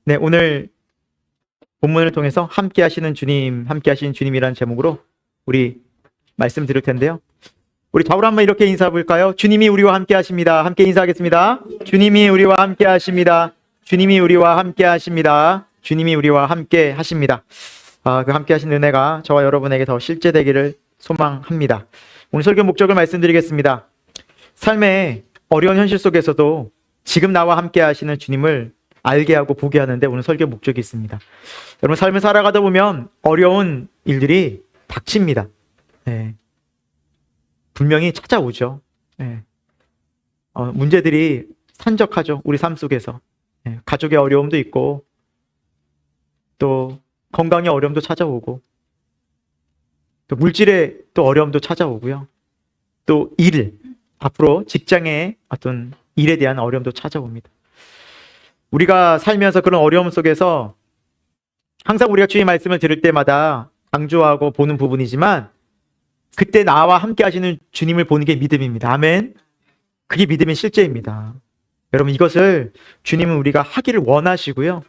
네, 오늘 본문을 통해서 함께 하시는 주님이라는 제목으로 우리 말씀 드릴 텐데요. 우리 좌우로 한번 이렇게 인사해 볼까요? 주님이 우리와 함께 하십니다. 함께 인사하겠습니다. 주님이 우리와 함께 하십니다. 주님이 우리와 함께 하십니다. 주님이 우리와 함께 하십니다. 그 함께 하신 은혜가 저와 여러분에게 더 실제되기를 소망합니다. 오늘 설교 목적을 말씀드리겠습니다. 삶의 어려운 현실 속에서도 지금 나와 함께 하시는 주님을 알게 하고 보게 하는데 오늘 설교 목적이 있습니다. 여러분, 삶을 살아가다 보면 어려운 일들이 닥칩니다. 네. 분명히 찾아오죠. 네. 문제들이 산적하죠. 우리 삶 속에서. 네. 가족의 어려움도 있고, 또 건강의 어려움도 찾아오고, 또 물질의 또 어려움도 찾아오고요. 또 앞으로 직장의 어떤 일에 대한 어려움도 찾아옵니다. 우리가 살면서 그런 어려움 속에서 항상 우리가 주의 말씀을 들을 때마다 강조하고 보는 부분이지만, 그때 나와 함께 하시는 주님을 보는 게 믿음입니다. 아멘. 그게 믿음의 실제입니다. 여러분, 이것을 주님은 우리가 하기를 원하시고요.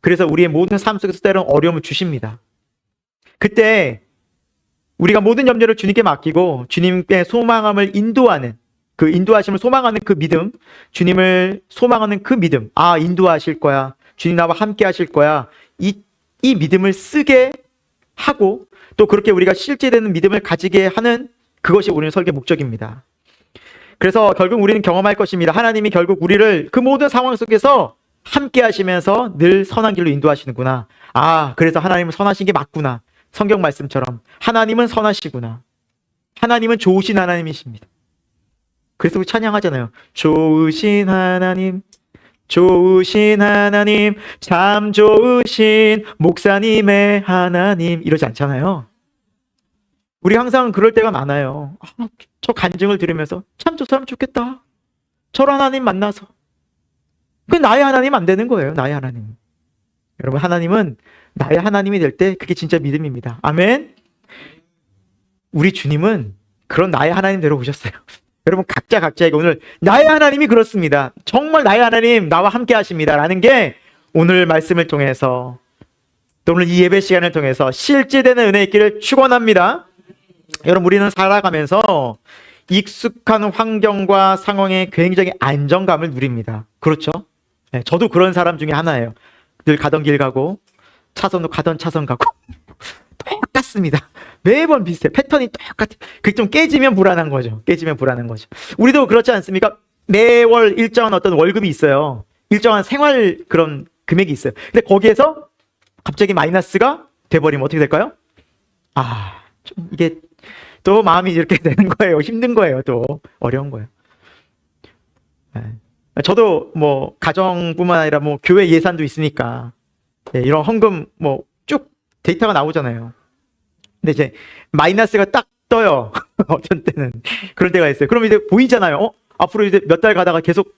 그래서 우리의 모든 삶 속에서 때로는 어려움을 주십니다. 그때 우리가 모든 염려를 주님께 맡기고 주님의 소망함을 인도하는, 그 인도하심을 소망하는 그 믿음, 주님을 소망하는 그 믿음, 인도하실 거야, 주님 나와 함께 하실 거야, 이 믿음을 쓰게 하고, 또 그렇게 우리가 실제되는 믿음을 가지게 하는, 그것이 오늘 설교 목적입니다. 그래서 결국 우리는 경험할 것입니다. 하나님이 결국 우리를 그 모든 상황 속에서 함께 하시면서 늘 선한 길로 인도하시는구나. 그래서 하나님은 선하신 게 맞구나. 성경 말씀처럼 하나님은 선하시구나. 하나님은 좋으신 하나님이십니다. 그래서 우리 찬양하잖아요. 좋으신 하나님, 좋으신 하나님, 참 좋으신 목사님의 하나님, 이러지 않잖아요. 우리 항상 그럴 때가 많아요. 저 간증을 들으면서 참 저 사람 좋겠다. 저런 하나님 만나서. 그게 나의 하나님 안 되는 거예요. 나의 하나님. 여러분, 하나님은 나의 하나님이 될 때 그게 진짜 믿음입니다. 아멘. 우리 주님은 그런 나의 하나님대로 오셨어요. 여러분, 각자에게 오늘 나의 하나님이 그렇습니다. 정말 나의 하나님 나와 함께 하십니다 라는 게 오늘 말씀을 통해서, 또 오늘 이 예배 시간을 통해서 실제되는 은혜의 길을 축원합니다. 여러분, 우리는 살아가면서 익숙한 환경과 상황에 굉장히 안정감을 누립니다. 그렇죠? 네, 저도 그런 사람 중에 하나예요. 늘 가던 길 가고, 차선도 가던 차선 가고 똑같습니다. 매번 비슷해. 패턴이 똑같아. 그게 좀 깨지면 불안한 거죠. 우리도 그렇지 않습니까? 매월 일정한 어떤 월급이 있어요. 일정한 생활 그런 금액이 있어요. 근데 거기에서 갑자기 마이너스가 돼버리면 어떻게 될까요? 좀 이게 또 마음이 이렇게 되는 거예요. 힘든 거예요. 또 어려운 거예요. 저도 뭐 가정뿐만 아니라 뭐 교회 예산도 있으니까 이런 헌금 뭐 쭉 데이터가 나오잖아요. 근데 이제 마이너스가 딱 떠요. 어떤 때는 그런 때가 있어요. 그럼 이제 보이잖아요. 앞으로 이제 몇 달 가다가 계속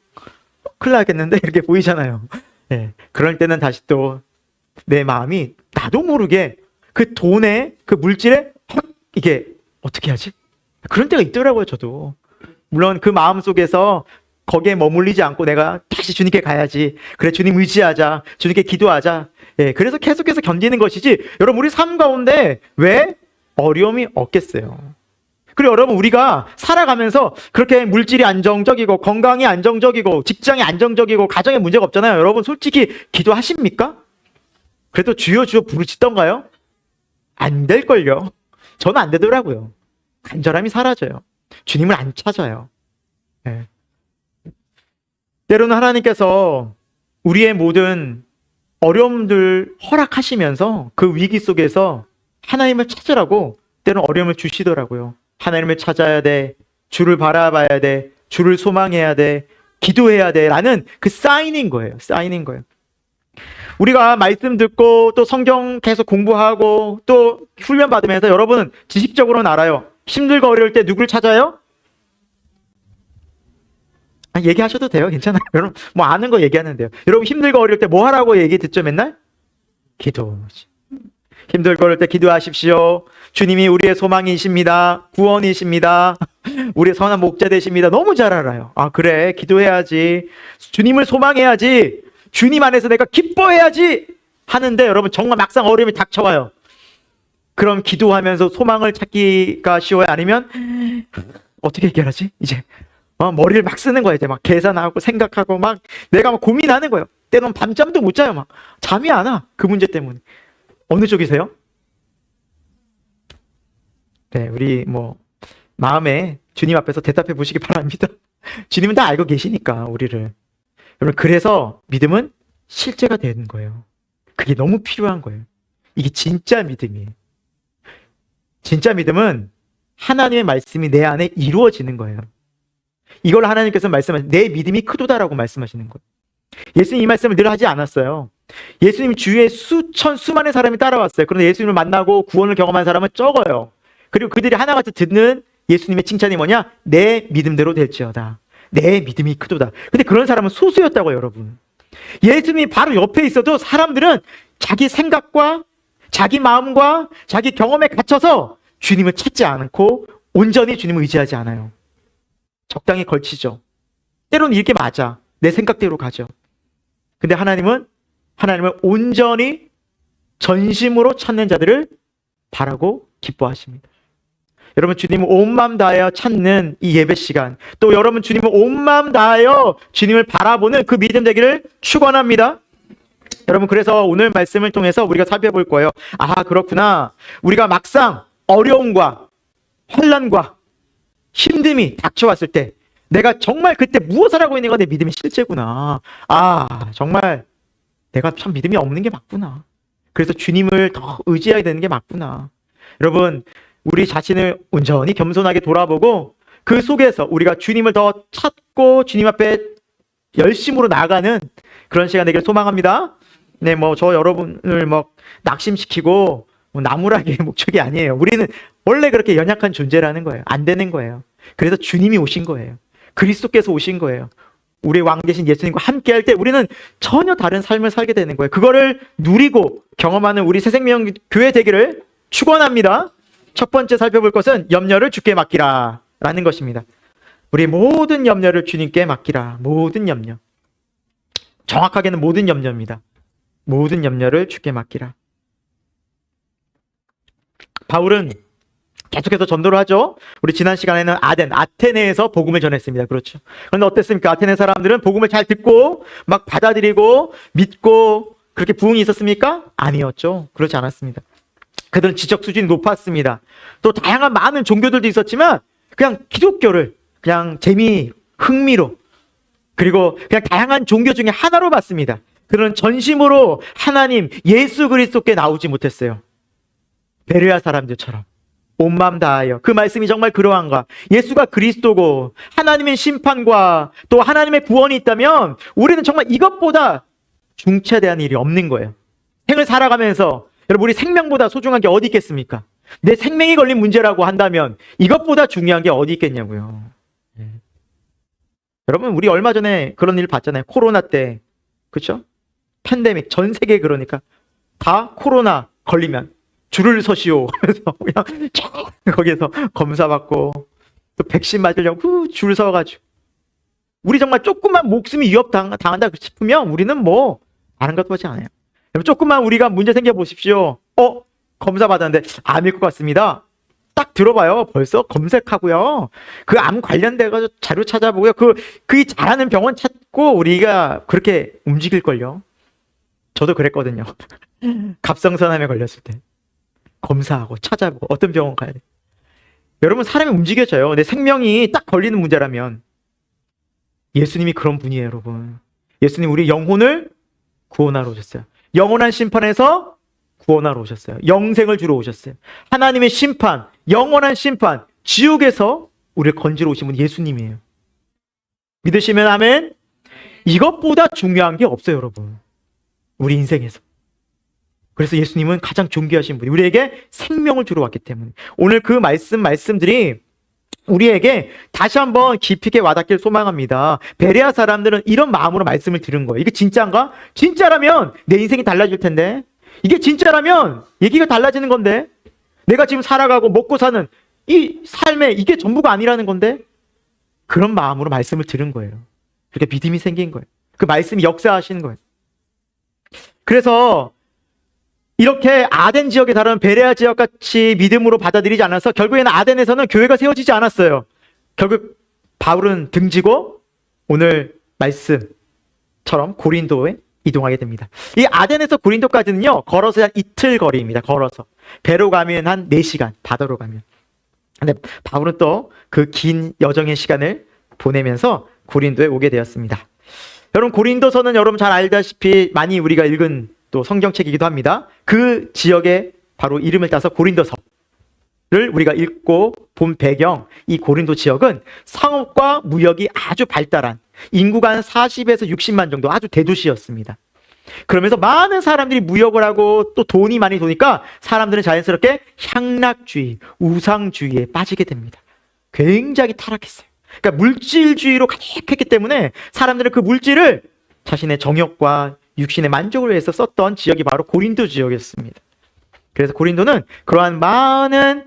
큰일 나겠는데, 이렇게 보이잖아요. 그럴 때는 다시 또 내 마음이 나도 모르게 그 돈에, 그 물질에 이게 어떻게 하지? 그런 때가 있더라고요. 저도 물론 그 마음 속에서 거기에 머물리지 않고 내가 다시 주님께 가야지. 그래, 주님 의지하자. 주님께 기도하자. 그래서 계속해서 견디는 것이지. 여러분, 우리 삶 가운데 왜 어려움이 없겠어요? 그리고 여러분, 우리가 살아가면서 그렇게 물질이 안정적이고, 건강이 안정적이고, 직장이 안정적이고, 가정에 문제가 없잖아요. 여러분, 솔직히 기도하십니까? 그래도 주여 주여 부르시던가요? 안 될걸요. 저는 안 되더라고요. 간절함이 사라져요. 주님을 안 찾아요. 때로는 하나님께서 우리의 모든 어려움들 허락하시면서 그 위기 속에서 하나님을 찾으라고 때로는 어려움을 주시더라고요. 하나님을 찾아야 돼. 주를 바라봐야 돼. 주를 소망해야 돼. 기도해야 돼. 라는 그 사인인 거예요. 우리가 말씀 듣고 또 성경 계속 공부하고 또 훈련 받으면서 여러분은 지식적으로는 알아요. 힘들고 어려울 때 누굴 찾아요? 얘기하셔도 돼요. 괜찮아요. 여러분, 뭐 아는 거 얘기하는데요. 여러분, 힘들고 어려울 때 뭐 하라고 얘기 듣죠, 맨날? 기도. 힘들고 어려울 때 기도하십시오. 주님이 우리의 소망이십니다. 구원이십니다. 우리의 선한 목자 되십니다. 너무 잘 알아요. 그래, 기도해야지. 주님을 소망해야지. 주님 안에서 내가 기뻐해야지 하는데 여러분 정말 막상 어려움이 닥쳐와요. 그럼 기도하면서 소망을 찾기가 쉬워요? 아니면 어떻게 해결하지? 이제 머리를 막 쓰는 거예요. 이제 막 계산하고 생각하고 막 내가 막 고민하는 거예요. 때로는 밤잠도 못 자요. 막 잠이 안 와. 그 문제 때문에. 어느 쪽이세요? 네, 우리 마음에 주님 앞에서 대답해 보시기 바랍니다. 주님은 다 알고 계시니까 우리를. 여러분 그래서 믿음은 실제가 되는 거예요. 그게 너무 필요한 거예요. 이게 진짜 믿음이에요. 진짜 믿음은 하나님의 말씀이 내 안에 이루어지는 거예요. 이걸 하나님께서 말씀하시는 내 믿음이 크도다라고 말씀하시는 거예요. 예수님 이 말씀을 늘 하지 않았어요. 예수님 주위에 수많은 사람이 따라왔어요. 그런데 예수님을 만나고 구원을 경험한 사람은 적어요. 그리고 그들이 하나같이 듣는 예수님의 칭찬이 뭐냐? 내 믿음대로 될지어다. 내 믿음이 크도다. 근데 그런 사람은 소수였다고요, 여러분. 예수님이 바로 옆에 있어도 사람들은 자기 생각과 자기 마음과 자기 경험에 갇혀서 주님을 찾지 않고 온전히 주님을 의지하지 않아요. 적당히 걸치죠. 때로는 이게 맞아. 내 생각대로 가죠. 근데 하나님은 온전히 전심으로 찾는 자들을 바라고 기뻐하십니다. 여러분 주님을 온 마음 다하여 찾는 이 예배 시간, 또 여러분 주님을 온 마음 다하여 주님을 바라보는 그 믿음 되기를 축원합니다. 여러분 그래서 오늘 말씀을 통해서 우리가 살펴볼 거예요. 아 그렇구나. 우리가 막상 어려움과 환난과 힘듦이 닥쳐왔을 때 내가 정말 그때 무엇을 하고 있는가 내 믿음이 실제구나. 아 정말 내가 참 믿음이 없는 게 맞구나. 그래서 주님을 더 의지해야 되는 게 맞구나. 여러분 우리 자신을 온전히 겸손하게 돌아보고 그 속에서 우리가 주님을 더 찾고 주님 앞에 열심으로 나아가는 그런 시간 되기를 소망합니다. 네, 저 여러분을 낙심시키고 나무라기의 목적이 아니에요. 우리는 원래 그렇게 연약한 존재라는 거예요. 안 되는 거예요. 그래서 주님이 오신 거예요. 그리스도께서 오신 거예요. 우리 왕 대신 예수님과 함께 할 때 우리는 전혀 다른 삶을 살게 되는 거예요. 그거를 누리고 경험하는 우리 새생명 교회 되기를 축원합니다. 첫 번째 살펴볼 것은 염려를 주께 맡기라 라는 것입니다. 우리 모든 염려를 주님께 맡기라. 모든 염려. 정확하게는 모든 염려입니다. 모든 염려를 주께 맡기라. 바울은 계속해서 전도를 하죠. 우리 지난 시간에는 아테네에서 복음을 전했습니다. 그렇죠. 그런데 어땠습니까? 아테네 사람들은 복음을 잘 듣고 막 받아들이고 믿고 그렇게 부흥이 있었습니까? 아니었죠. 그렇지 않았습니다. 그들은 지적 수준이 높았습니다. 또 다양한 많은 종교들도 있었지만 그냥 기독교를 그냥 흥미로 그리고 그냥 다양한 종교 중에 하나로 봤습니다. 그런 전심으로 하나님 예수 그리스도께 나오지 못했어요. 베레아 사람들처럼 온 마음 다하여 그 말씀이 정말 그러한가? 예수가 그리스도고 하나님의 심판과 또 하나님의 구원이 있다면 우리는 정말 이것보다 중차대한 일이 없는 거예요. 생을 살아가면서 여러분 우리 생명보다 소중한 게 어디 있겠습니까? 내 생명이 걸린 문제라고 한다면 이것보다 중요한 게 어디 있겠냐고요. 여러분 우리 얼마 전에 그런 일 봤잖아요. 코로나 때. 그렇죠? 팬데믹 전 세계 그러니까 다 코로나 걸리면 줄을 서시오 하면서 그냥 거기서 검사받고 또 백신 맞으려고 줄 서가지고 우리 정말 조금만 목숨이 위협당한다 싶으면 우리는 다른 것도 하지 않아요. 조금만 우리가 문제 생겨 보십시오. 검사 받았는데 암일 것 같습니다. 딱 들어봐요. 벌써 검색하고요. 그 암 관련돼가지고 자료 찾아보고요. 그 잘하는 병원 찾고 우리가 그렇게 움직일걸요. 저도 그랬거든요. 갑상선암에 걸렸을 때. 검사하고 찾아보고 어떤 병원 가야 돼. 여러분 사람이 움직여져요. 내 생명이 딱 걸리는 문제라면. 예수님이 그런 분이에요, 여러분. 예수님 우리 영혼을 구원하러 오셨어요. 영원한 심판에서 구원하러 오셨어요. 영생을 주러 오셨어요. 하나님의 심판, 영원한 심판, 지옥에서 우리를 건지러 오신 분 예수님이에요. 믿으시면 아멘. 이것보다 중요한 게 없어요, 여러분. 우리 인생에서. 그래서 예수님은 가장 존귀하신 분이 우리에게 생명을 주러 왔기 때문에 오늘 그 말씀들이 우리에게 다시 한번 깊이 있게 와닿길 소망합니다. 베레아 사람들은 이런 마음으로 말씀을 들은 거예요. 이게 진짜인가? 진짜라면 내 인생이 달라질 텐데, 이게 진짜라면 얘기가 달라지는 건데, 내가 지금 살아가고 먹고 사는 이 삶에 이게 전부가 아니라는 건데, 그런 마음으로 말씀을 들은 거예요. 그렇게 믿음이 생긴 거예요. 그 말씀이 역사하시는 거예요. 그래서 이렇게 아덴 지역의 사람은 베레아 지역 같이 믿음으로 받아들이지 않아서 결국에는 아덴에서는 교회가 세워지지 않았어요. 결국 바울은 등지고 오늘 말씀처럼 고린도에 이동하게 됩니다. 이 아덴에서 고린도까지는요, 걸어서 한 이틀 거리입니다. 걸어서. 배로 가면 한 4시간, 바다로 가면. 근데 바울은 또 그 긴 여정의 시간을 보내면서 고린도에 오게 되었습니다. 여러분, 고린도서는 여러분 잘 알다시피 많이 우리가 읽은 또 성경책이기도 합니다. 그 지역의 바로 이름을 따서 고린도서를 우리가 읽고 본 배경, 이 고린도 지역은 상업과 무역이 아주 발달한 인구가 한 40에서 60만 정도 아주 대도시였습니다. 그러면서 많은 사람들이 무역을 하고 또 돈이 많이 도니까 사람들은 자연스럽게 향락주의, 우상주의에 빠지게 됩니다. 굉장히 타락했어요. 그러니까 물질주의로 가득했기 때문에 사람들은 그 물질을 자신의 정욕과 육신의 만족을 위해서 썼던 지역이 바로 고린도 지역이었습니다. 그래서 고린도는 그러한 많은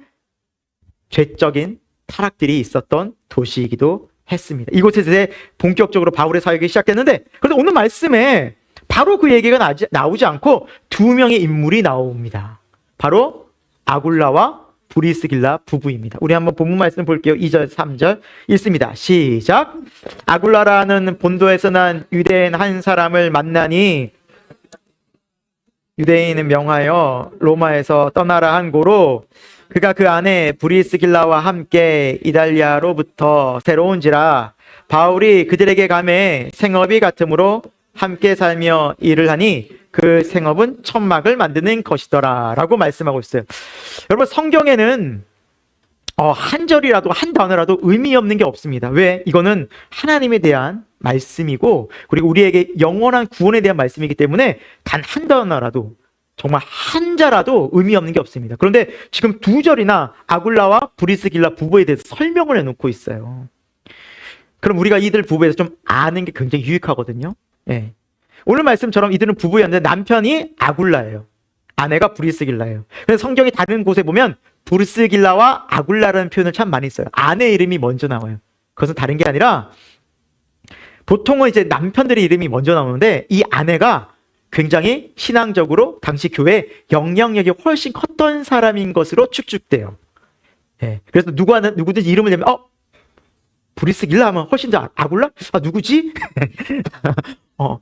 죄적인 타락들이 있었던 도시이기도 했습니다. 이곳에서 본격적으로 바울의 사역이 시작됐는데, 그런데 오늘 말씀에 바로 그 얘기가 나오지 않고 두 명의 인물이 나옵니다. 바로 아굴라와 브리스길라 부부입니다. 우리 한번 본문 말씀 볼게요. 2절, 3절 읽습니다. 시작. 아굴라라는 본도에서 난 유대인 한 사람을 만나니 유대인은 명하여 로마에서 떠나라 한 고로 그가 그 안에 브리스길라와 함께 이달리아로부터 새로운지라 바울이 그들에게 감해 생업이 같으므로 함께 살며 일을 하니 그 생업은 천막을 만드는 것이더라 라고 말씀하고 있어요. 여러분, 성경에는 한 절이라도 한 단어라도 의미 없는 게 없습니다. 왜? 이거는 하나님에 대한 말씀이고 그리고 우리에게 영원한 구원에 대한 말씀이기 때문에 단 한 단어라도, 정말 한자라도 의미 없는 게 없습니다. 그런데 지금 두 절이나 아굴라와 브리스길라 부부에 대해서 설명을 해놓고 있어요. 그럼 우리가 이들 부부에서 좀 아는 게 굉장히 유익하거든요. 예. 오늘 말씀처럼 이들은 부부였는데 남편이 아굴라예요. 아내가 브리스길라예요. 그래서 성경이 다른 곳에 보면 브리스길라와 아굴라라는 표현을 참 많이 써요. 아내 이름이 먼저 나와요. 그것은 다른 게 아니라 보통은 이제 남편들의 이름이 먼저 나오는데 이 아내가 굉장히 신앙적으로 당시 교회에 영향력이 훨씬 컸던 사람인 것으로 추측돼요. 예. 그래서 누구든지 이름을 내면 브리스길라 하면 훨씬 더 아굴라? 누구지?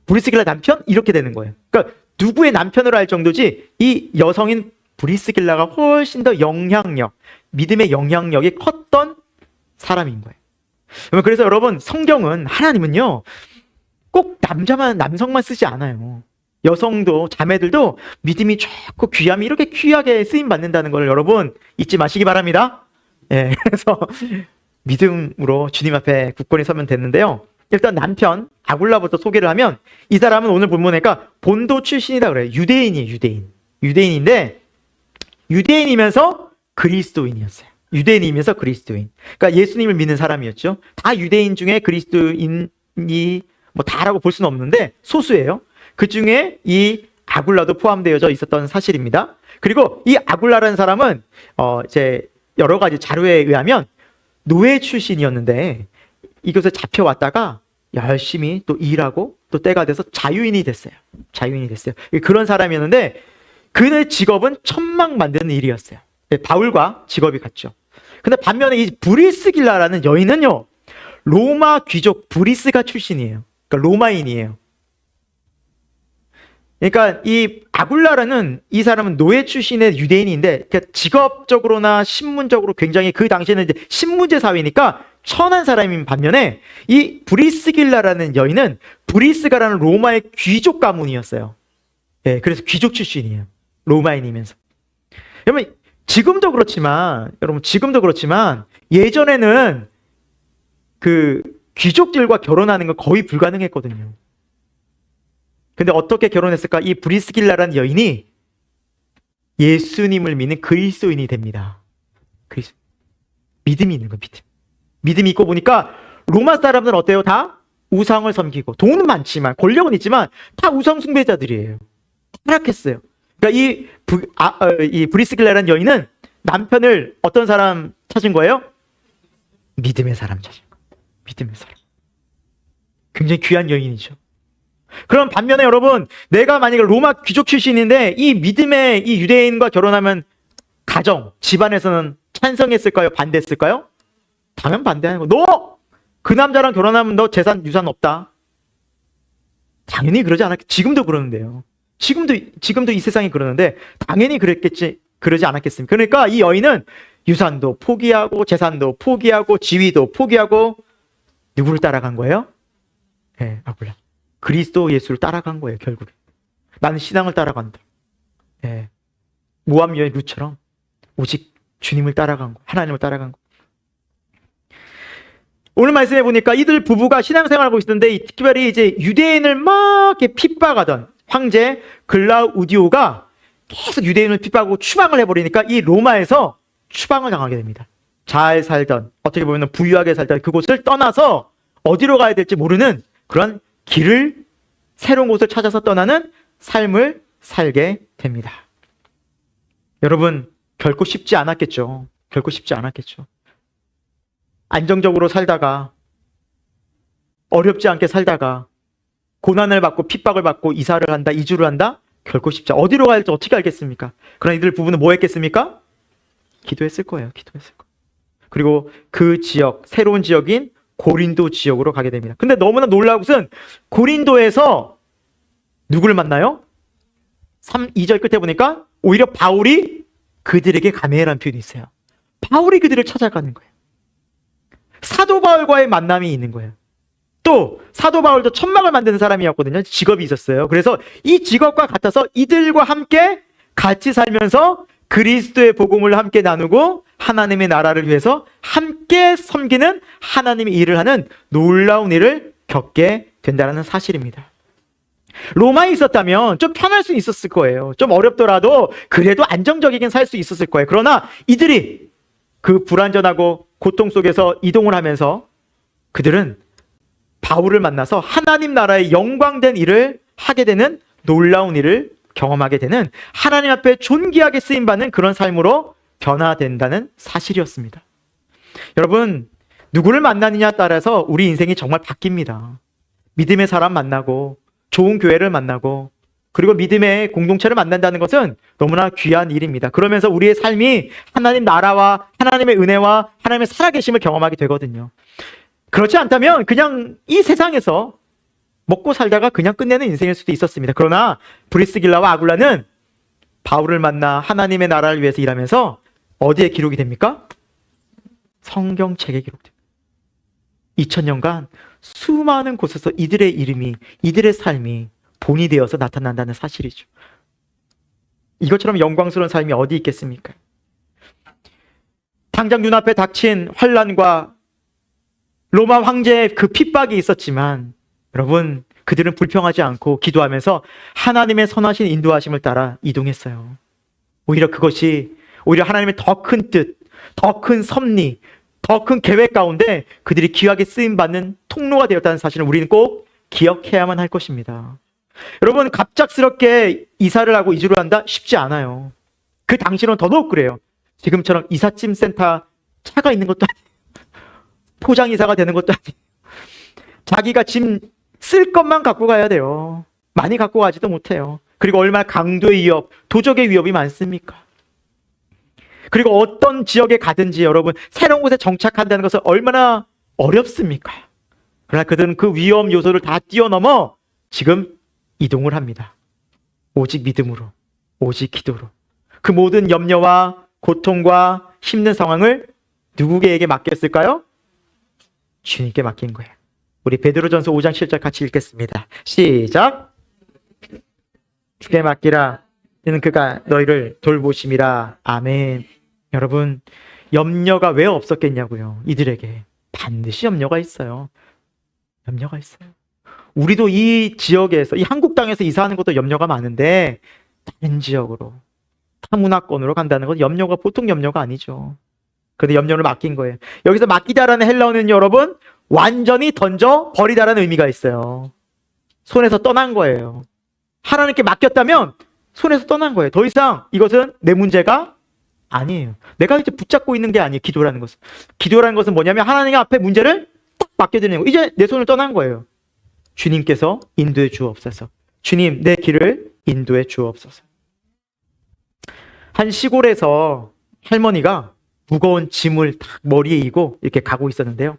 브리스길라 남편? 이렇게 되는 거예요. 그러니까 누구의 남편으로 할 정도지 이 여성인 브리스길라가 훨씬 더 믿음의 영향력이 컸던 사람인 거예요. 그래서 여러분, 성경은, 하나님은요 꼭 남성만 쓰지 않아요. 여성도, 자매들도 믿음이 좋고 귀함이 이렇게 귀하게 쓰임받는다는 걸 여러분 잊지 마시기 바랍니다. 예, 그래서 믿음으로 주님 앞에 굳건히 서면 됐는데요. 일단 남편 아굴라부터 소개를 하면 이 사람은 오늘 본문에니까 본도 출신이다 그래요. 유대인이에요. 유대인인데 유대인이면서 그리스도인이었어요. 유대인이면서 그리스도인. 그러니까 예수님을 믿는 사람이었죠. 다 유대인 중에 그리스도인이 뭐 다라고 볼 수는 없는데 소수예요. 그 중에 이 아굴라도 포함되어져 있었던 사실입니다. 그리고 이 아굴라라는 사람은 이제 여러 가지 자료에 의하면 노예 출신이었는데 이곳에 잡혀왔다가 열심히 또 일하고 또 때가 돼서 자유인이 됐어요. 그런 사람이었는데 그의 직업은 천막 만드는 일이었어요. 바울과 직업이 같죠. 근데 반면에 이 브리스길라라는 여인은요, 로마 귀족 브리스가 출신이에요. 그러니까 로마인이에요. 그러니까 이 아굴라라는 이 사람은 노예 출신의 유대인인데 그러니까 직업적으로나 신분적으로 굉장히 그 당시에는 이제 신문제 사회니까 천한 사람인 반면에 이 브리스길라라는 여인은 브리스가라는 로마의 귀족 가문이었어요. 예, 그래서 귀족 출신이에요. 로마인이면서. 여러분 지금도 그렇지만 예전에는 그 귀족들과 결혼하는 건 거의 불가능했거든요. 근데 어떻게 결혼했을까? 이 브리스길라라는 여인이 예수님을 믿는 그리스도인이 됩니다. 믿음이 있는 거예요. 믿음이 있고 보니까 로마 사람들은 어때요? 다 우상을 섬기고 돈은 많지만 권력은 있지만 다 우상 숭배자들이에요. 타락했어요. 그러니까 이 브리스길라라는 여인은 남편을 어떤 사람 찾은 거예요? 믿음의 사람 찾은 거예요. 믿음의 사람. 굉장히 귀한 여인이죠. 그럼 반면에 여러분, 내가 만약에 로마 귀족 출신인데 이 믿음의 이 유대인과 결혼하면 가정, 집안에서는 찬성했을까요? 반대했을까요? 당연 반대하는 거. 너 그 남자랑 결혼하면 너 재산, 유산 없다. 당연히 그러지 않았겠. 지금도 그러는데요. 지금도 이 세상이 그러는데 당연히 그랬겠지. 그러지 않았겠습니까? 그러니까 이 여인은 유산도 포기하고 재산도 포기하고 지위도 포기하고 누구를 따라간 거예요? 예, 몰라. 그리스도 예수를 따라간 거예요, 결국에. 나는 신앙을 따라간다. 예. 모압 여인 룻처럼 오직 주님을 따라간 거, 하나님을 따라간 거. 오늘 말씀해 보니까 이들 부부가 신앙생활을 하고 있었는데 특별히 이제 유대인을 막 이렇게 핍박하던 황제 글라우디오가 계속 유대인을 핍박하고 추방을 해버리니까 이 로마에서 추방을 당하게 됩니다. 잘 살던, 어떻게 보면 부유하게 살던 그곳을 떠나서 어디로 가야 될지 모르는 그런 길을, 새로운 곳을 찾아서 떠나는 삶을 살게 됩니다. 여러분, 결코 쉽지 않았겠죠. 결코 쉽지 않았겠죠. 안정적으로 살다가, 어렵지 않게 살다가, 고난을 받고 핍박을 받고 이사를 한다, 이주를 한다? 결코 쉽지 않아. 어디로 가야 할지 어떻게 알겠습니까? 그러나 이들 부부는 뭐 했겠습니까? 기도했을 거예요. 기도했을 거예요. 그리고 그 지역, 새로운 지역인 고린도 지역으로 가게 됩니다. 근데 너무나 놀라운 것은 고린도에서 누구를 만나요? 2절 끝에 보니까 오히려 바울이 그들에게 가메라는 표현이 있어요. 바울이 그들을 찾아가는 거예요. 사도 바울과의 만남이 있는 거예요. 또 사도 바울도 천막을 만드는 사람이었거든요. 직업이 있었어요. 그래서 이 직업과 같아서 이들과 함께 같이 살면서 그리스도의 복음을 함께 나누고 하나님의 나라를 위해서 함께 섬기는 하나님의 일을 하는 놀라운 일을 겪게 된다는 사실입니다. 로마에 있었다면 좀 편할 수 있었을 거예요. 좀 어렵더라도 그래도 안정적이긴 살 수 있었을 거예요. 그러나 이들이 그 불안전하고 고통 속에서 이동을 하면서 그들은 바울을 만나서 하나님 나라의 영광된 일을 하게 되는 놀라운 일을 경험하게 되는 하나님 앞에 존귀하게 쓰임받는 그런 삶으로 변화된다는 사실이었습니다. 여러분, 누구를 만나느냐에 따라서 우리 인생이 정말 바뀝니다. 믿음의 사람 만나고 좋은 교회를 만나고 그리고 믿음의 공동체를 만난다는 것은 너무나 귀한 일입니다. 그러면서 우리의 삶이 하나님 나라와 하나님의 은혜와 하나님의 살아계심을 경험하게 되거든요. 그렇지 않다면 그냥 이 세상에서 먹고 살다가 그냥 끝내는 인생일 수도 있었습니다. 그러나 브리스길라와 아굴라는 바울을 만나 하나님의 나라를 위해서 일하면서 어디에 기록이 됩니까? 성경책에 기록됩니다. 2000년간 수많은 곳에서 이들의 이름이, 이들의 삶이 본이 되어서 나타난다는 사실이죠. 이것처럼 영광스러운 삶이 어디 있겠습니까? 당장 눈앞에 닥친 환난과 로마 황제의 그 핍박이 있었지만 여러분, 그들은 불평하지 않고 기도하면서 하나님의 선하신 인도하심을 따라 이동했어요. 오히려 그것이 오히려 하나님의 더 큰 뜻, 더 큰 섭리, 더 큰 계획 가운데 그들이 귀하게 쓰임받는 통로가 되었다는 사실을 우리는 꼭 기억해야만 할 것입니다. 여러분, 갑작스럽게 이사를 하고 이주를 한다? 쉽지 않아요. 그 당시로는 더더욱 그래요. 지금처럼 이삿짐 센터 차가 있는 것도 아니에요. 포장이사가 되는 것도 아니에요. 자기가 짐 쓸 것만 갖고 가야 돼요. 많이 갖고 가지도 못해요. 그리고 얼마나 강도의 위협, 도적의 위협이 많습니까? 그리고 어떤 지역에 가든지 여러분, 새로운 곳에 정착한다는 것은 얼마나 어렵습니까? 그러나 그들은 그 위험 요소를 다 뛰어넘어 지금 이동을 합니다. 오직 믿음으로, 오직 기도로. 그 모든 염려와 고통과 힘든 상황을 누구에게 맡겼을까요? 주님께 맡긴 거예요. 우리 베드로전서 5장 7절 같이 읽겠습니다. 시작. 주께 맡기라. 이는 그가 너희를 돌보심이라. 아멘. 여러분, 염려가 왜 없었겠냐고요. 이들에게 반드시 염려가 있어요. 염려가 있어요. 우리도 이 지역에서, 이 한국 땅에서 이사하는 것도 염려가 많은데 다른 지역으로, 타 문화권으로 간다는 건 염려가 보통 염려가 아니죠. 그런데 염려를 맡긴 거예요. 여기서 맡기다라는 헬라어는 여러분 완전히 던져 버리다라는 의미가 있어요. 손에서 떠난 거예요. 하나님께 맡겼다면 손에서 떠난 거예요. 더 이상 이것은 내 문제가 아니에요. 내가 이제 붙잡고 있는 게 아니에요. 기도라는 것은. 기도라는 것은 뭐냐면 하나님 앞에 문제를 딱 맡겨드리는 거예요. 이제 내 손을 떠난 거예요. 주님께서 인도해 주옵소서. 주님, 내 길을 인도해 주옵소서. 한 시골에서 할머니가 무거운 짐을 딱 머리에 이고 이렇게 가고 있었는데요.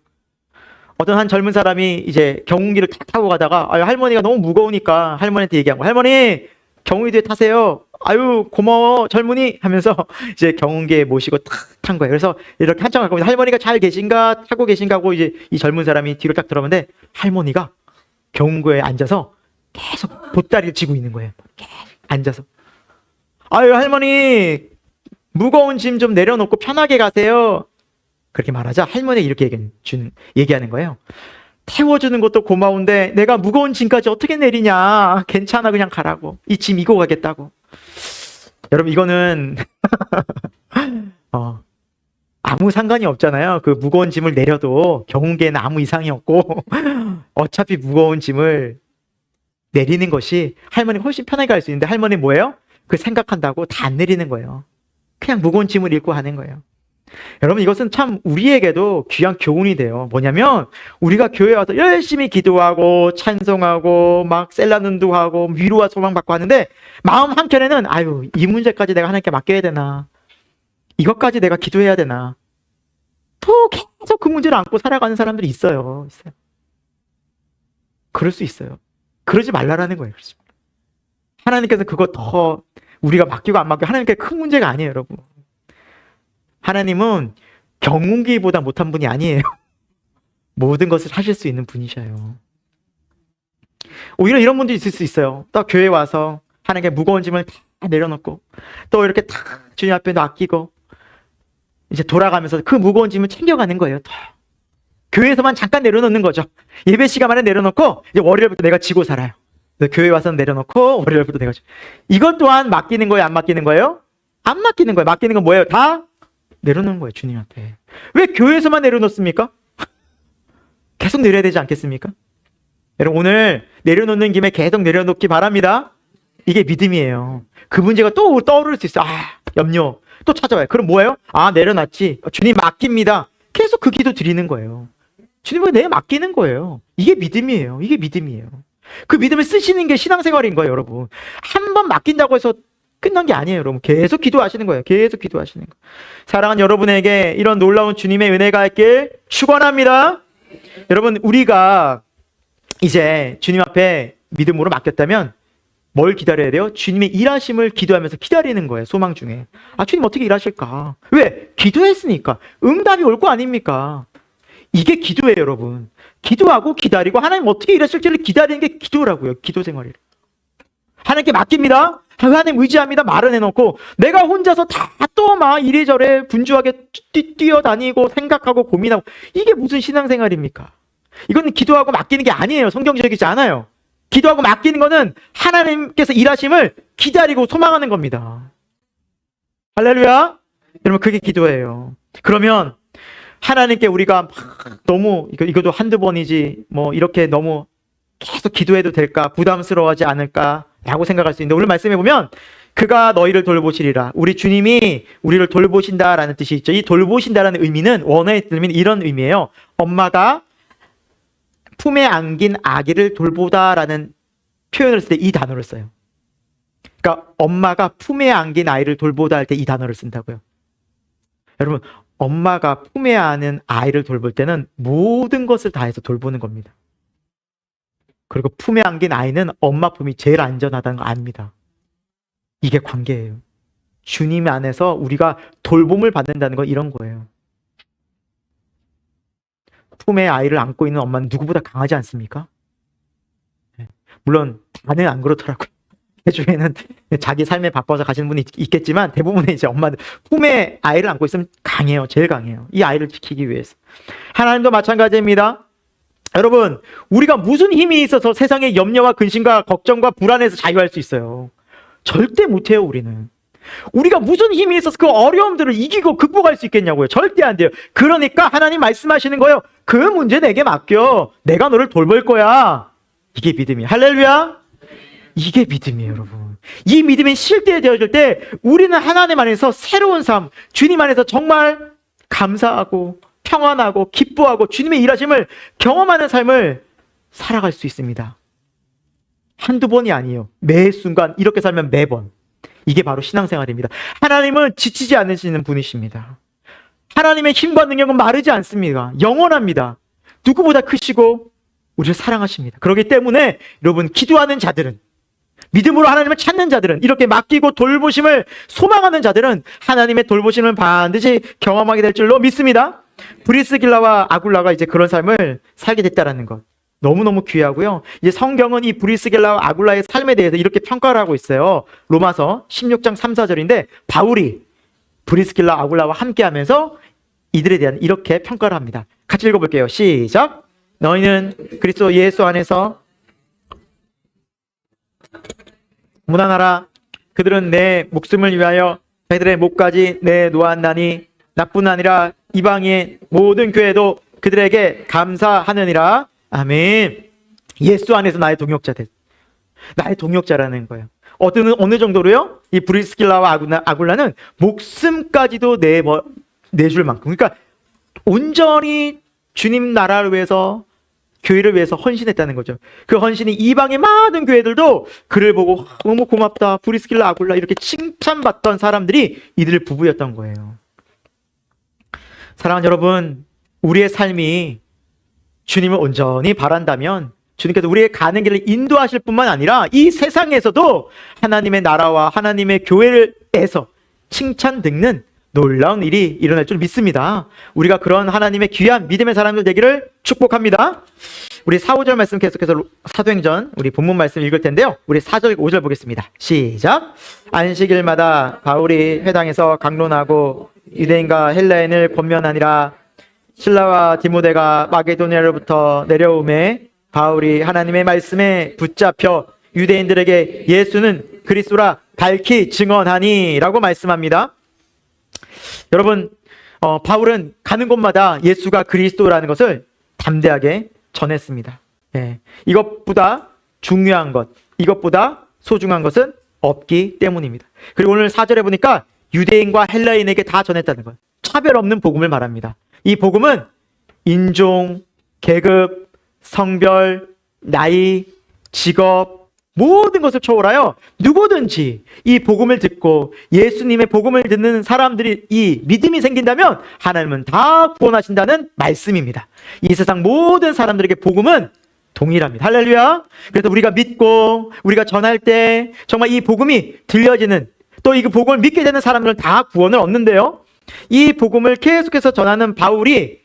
어떤 한 젊은 사람이 이제 경운기를 탁 타고 가다가 할머니가 너무 무거우니까 할머니한테 얘기한 거예요. 할머니, 경운기 뒤에 타세요. 아유, 고마워 젊은이 하면서 이제 경운기에 모시고 탁 탄 거예요. 그래서 이렇게 한참 가고 할머니가 잘 계신가 타고 계신가 하고 이제 이 젊은 사람이 뒤로 딱 들어오는데 할머니가 경운기에 앉아서 계속 보따리를 쥐고 있는 거예요. 계속 앉아서. 아유, 할머니 무거운 짐 좀 내려놓고 편하게 가세요. 그렇게 말하자 할머니가 이렇게 얘기하는 거예요. 태워주는 것도 고마운데 내가 무거운 짐까지 어떻게 내리냐. 괜찮아, 그냥 가라고. 이 짐 이고 가겠다고. 여러분, 이거는 아무 상관이 없잖아요. 그 무거운 짐을 내려도 경운기에는 아무 이상이 없고 어차피 무거운 짐을 내리는 것이 할머니가 훨씬 편하게 갈 수 있는데 할머니 뭐예요? 그 생각한다고 다 안 내리는 거예요. 그냥 무거운 짐을 잃고 하는 거예요. 여러분, 이것은 참 우리에게도 귀한 교훈이 돼요. 뭐냐면 우리가 교회에 와서 열심히 기도하고 찬송하고 막 셀라눈도 하고 위로와 소망받고 하는데 마음 한켠에는 아유, 이 문제까지 내가 하나님께 맡겨야 되나, 이것까지 내가 기도해야 되나, 또 계속 그 문제를 안고 살아가는 사람들이 있어요. 그럴 수 있어요. 그러지 말라라는 거예요. 하나님께서 그거 더 우리가 맡기고 안 맡기고 하나님께 큰 문제가 아니에요, 여러분. 하나님은 경운기보다 못한 분이 아니에요. 모든 것을 하실 수 있는 분이셔요. 오히려 이런 분도 있을 수 있어요. 또 교회 와서 하나님께 무거운 짐을 다 내려놓고 또 이렇게 다 주님 앞에 맡기고 이제 돌아가면서 그 무거운 짐을 챙겨가는 거예요. 또 교회에서만 잠깐 내려놓는 거죠. 예배 시간만에 내려놓고 이제 월요일부터 내가 지고 살아요. 교회 와서는 내려놓고 월요일부터 내가 지고. 이것 또한 맡기는 거예요, 안 맡기는 거예요? 안 맡기는 거예요. 맡기는 건 뭐예요? 다 내려놓는 거예요, 주님 앞에. 왜 교회에서만 내려놓습니까? 계속 내려야 되지 않겠습니까? 여러분, 오늘 내려놓는 김에 계속 내려놓기 바랍니다. 이게 믿음이에요. 그 문제가 또 떠오를 수 있어요. 염려. 또 찾아와요. 그럼 뭐예요? 내려놨지. 주님 맡깁니다. 계속 그 기도 드리는 거예요. 주님은 내가 맡기는 거예요. 이게 믿음이에요. 이게 믿음이에요. 그 믿음을 쓰시는 게 신앙생활인 거예요, 여러분. 한 번 맡긴다고 해서 끝난 게 아니에요, 여러분. 계속 기도하시는 거예요. 계속 기도하시는 거예요. 사랑하는 여러분에게 이런 놀라운 주님의 은혜가 있길 축원합니다. 여러분, 우리가 이제 주님 앞에 믿음으로 맡겼다면 뭘 기다려야 돼요? 주님의 일하심을 기도하면서 기다리는 거예요, 소망 중에. 주님 어떻게 일하실까? 왜? 기도했으니까. 응답이 올 거 아닙니까? 이게 기도예요, 여러분. 기도하고 기다리고 하나님 어떻게 일하실지를 기다리는 게 기도라고요. 기도 생활이에요. 하나님께 맡깁니다. 하나님 의지합니다. 말은 해놓고 내가 혼자서 다 또 막 이리저리 분주하게 뛰어다니고 생각하고 고민하고, 이게 무슨 신앙생활입니까? 이거는 기도하고 맡기는 게 아니에요. 성경적이지 않아요. 기도하고 맡기는 거는 하나님께서 일하심을 기다리고 소망하는 겁니다. 할렐루야. 여러분, 그게 기도예요. 그러면 하나님께 우리가 너무 이것도 한두 번이지 뭐 이렇게 너무 계속 기도해도 될까, 부담스러워하지 않을까 라고 생각할 수 있는데, 오늘 말씀해 보면 그가 너희를 돌보시리라. 우리 주님이 우리를 돌보신다라는 뜻이 있죠. 이 돌보신다라는 의미는 원어의 의미는 이런 의미예요. 엄마가 품에 안긴 아기를 돌보다라는 표현을 쓸 때 이 단어를 써요. 그러니까 엄마가 품에 안긴 아이를 돌보다 할 때 이 단어를 쓴다고요. 여러분, 엄마가 품에 안은 아이를 돌볼 때는 모든 것을 다해서 돌보는 겁니다. 그리고 품에 안긴 아이는 엄마 품이 제일 안전하다는 거 압니다. 이게 관계예요. 주님 안에서 우리가 돌봄을 받는다는 건 이런 거예요. 품에 아이를 안고 있는 엄마는 누구보다 강하지 않습니까? 물론 다는 안 그렇더라고요. 주에는 자기 삶에 바빠서 가시는 분이 있겠지만 대부분의 이제 엄마들 품에 아이를 안고 있으면 강해요. 제일 강해요. 이 아이를 지키기 위해서. 하나님도 마찬가지입니다. 여러분, 우리가 무슨 힘이 있어서 세상의 염려와 근심과 걱정과 불안에서 자유할 수 있어요? 절대 못해요, 우리는. 우리가 무슨 힘이 있어서 그 어려움들을 이기고 극복할 수 있겠냐고요? 절대 안 돼요. 그러니까 하나님 말씀하시는 거예요. 그 문제 내게 맡겨. 내가 너를 돌볼 거야. 이게 믿음이에요. 할렐루야. 이게 믿음이에요, 여러분. 이 믿음이 실제되어질 때 우리는 하나님 안에서 새로운 삶, 주님 안에서 정말 감사하고 평안하고 기뻐하고 주님의 일하심을 경험하는 삶을 살아갈 수 있습니다. 한두 번이 아니에요. 매 순간 이렇게 살면 매번. 이게 바로 신앙생활입니다. 하나님은 지치지 않으시는 분이십니다. 하나님의 힘과 능력은 마르지 않습니다. 영원합니다. 누구보다 크시고 우리를 사랑하십니다. 그렇기 때문에 여러분, 기도하는 자들은, 믿음으로 하나님을 찾는 자들은, 이렇게 맡기고 돌보심을 소망하는 자들은 하나님의 돌보심을 반드시 경험하게 될 줄로 믿습니다. 브리스길라와 아굴라가 이제 그런 삶을 살게 됐다라는 것, 너무너무 귀하고요. 이제 성경은 이 브리스길라와 아굴라의 삶에 대해서 이렇게 평가를 하고 있어요. 로마서 16장 3, 4절인데 바울이 브리스길라 아굴라와 함께 하면서 이들에 대한 이렇게 평가를 합니다. 같이 읽어볼게요. 시작. 너희는 그리스도 예수 안에서 무난하라. 그들은 내 목숨을 위하여 자기들의 목까지 내놓았나니 나뿐 아니라 이방인 모든 교회도 그들에게 감사하느니라. 아멘. 예수 안에서 나의 동역자 됐. 나의 동역자라는 거예요. 어느 정도로요? 이 브리스길라와 아굴라는 목숨까지도 내줄 만큼. 그러니까 온전히 주님 나라를 위해서, 교회를 위해서 헌신했다는 거죠. 그 헌신이 이방의 많은 교회들도 그를 보고 너무 고맙다, 브리스길라 아굴라, 이렇게 칭찬받던 사람들이 이들 부부였던 거예요. 사랑하는 여러분, 우리의 삶이 주님을 온전히 바란다면 주님께서 우리의 가는 길을 인도하실 뿐만 아니라 이 세상에서도 하나님의 나라와 하나님의 교회에서 칭찬 듣는 놀라운 일이 일어날 줄 믿습니다. 우리가 그런 하나님의 귀한 믿음의 사람들 되기를 축복합니다. 우리 4, 5절 말씀 계속해서 사도행전 우리 본문 말씀 읽을 텐데요. 우리 4절, 5절 보겠습니다. 시작. 안식일마다 바울이 회당에서 강론하고 유대인과 헬라인을 권면하니라. 실라와 디모데가 마게도니아로부터 내려오매 바울이 하나님의 말씀에 붙잡혀 유대인들에게 예수는 그리스도라 밝히 증언하니 라고 말씀합니다. 여러분, 바울은 가는 곳마다 예수가 그리스도라는 것을 담대하게 전했습니다. 이것보다 중요한 것, 이것보다 소중한 것은 없기 때문입니다. 그리고 오늘 4절에 보니까 유대인과 헬라인에게 다 전했다는 것, 차별 없는 복음을 말합니다. 이 복음은 인종, 계급, 성별, 나이, 직업, 모든 것을 초월하여 누구든지 이 복음을 듣고 예수님의 복음을 듣는 사람들이 이 믿음이 생긴다면 하나님은 다 구원하신다는 말씀입니다. 이 세상 모든 사람들에게 복음은 동일합니다. 할렐루야. 그래서 우리가 믿고 우리가 전할 때 정말 이 복음이 들려지는, 또 이 복음을 믿게 되는 사람들은 다 구원을 얻는데요. 이 복음을 계속해서 전하는 바울이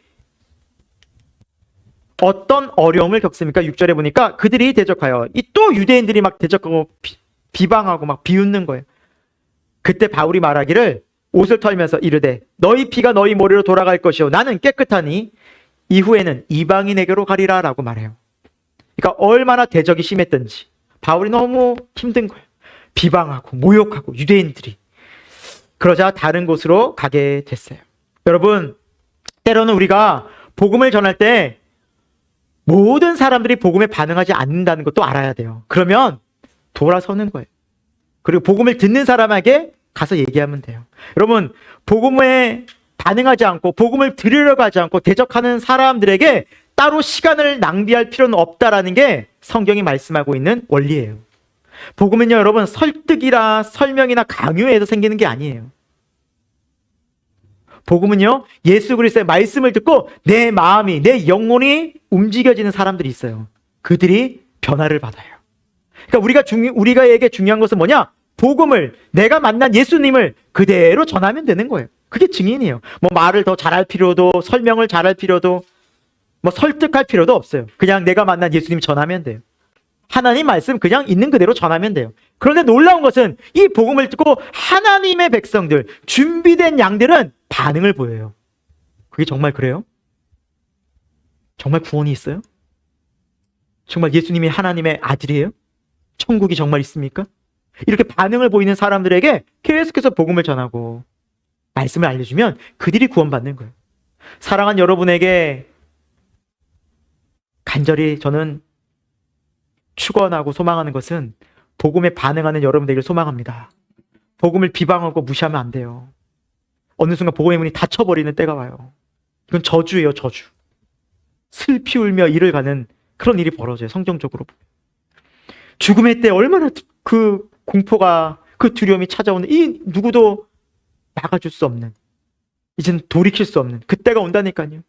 어떤 어려움을 겪습니까? 6절에 보니까 그들이 대적하여, 또 유대인들이 막 대적하고 비방하고 막 비웃는 거예요. 그때 바울이 말하기를 옷을 털면서 이르되 너희 피가 너희 머리로 돌아갈 것이요 나는 깨끗하니 이후에는 이방인에게로 가리라 라고 말해요. 그러니까 얼마나 대적이 심했던지 바울이 너무 힘든 거예요. 비방하고 모욕하고 유대인들이. 그러자 다른 곳으로 가게 됐어요. 여러분, 때로는 우리가 복음을 전할 때 모든 사람들이 복음에 반응하지 않는다는 것도 알아야 돼요. 그러면 돌아서는 거예요. 그리고 복음을 듣는 사람에게 가서 얘기하면 돼요. 여러분, 복음에 반응하지 않고 복음을 들으려고 하지 않고 대적하는 사람들에게 따로 시간을 낭비할 필요는 없다라는 게 성경이 말씀하고 있는 원리예요. 복음은요, 여러분, 설득이나 설명이나 강요해서 생기는 게 아니에요. 복음은요, 예수 그리스도의 말씀을 듣고 내 마음이, 내 영혼이 움직여지는 사람들이 있어요. 그들이 변화를 받아요. 그러니까 우리가에게 중요한 것은 뭐냐? 복음을, 내가 만난 예수님을 그대로 전하면 되는 거예요. 그게 증인이에요. 뭐 말을 더 잘할 필요도, 설명을 잘할 필요도, 뭐 설득할 필요도 없어요. 그냥 내가 만난 예수님 전하면 돼요. 하나님 말씀 그냥 있는 그대로 전하면 돼요. 그런데 놀라운 것은 이 복음을 듣고 하나님의 백성들, 준비된 양들은 반응을 보여요. 그게 정말 그래요? 정말 구원이 있어요? 정말 예수님이 하나님의 아들이에요? 천국이 정말 있습니까? 이렇게 반응을 보이는 사람들에게 계속해서 복음을 전하고 말씀을 알려주면 그들이 구원받는 거예요. 사랑하는 여러분에게 간절히 저는 축원하고 소망하는 것은 복음에 반응하는 여러분 되기를 소망합니다. 복음을 비방하고 무시하면 안 돼요. 어느 순간 복음의 문이 닫혀버리는 때가 와요. 이건 저주예요, 저주. 슬피 울며 이를 가는 그런 일이 벌어져요. 성경적으로. 죽음의 때 얼마나 그 공포가, 그 두려움이 찾아오는, 이 누구도 막아줄 수 없는, 이젠 돌이킬 수 없는 그때가 온다니까요.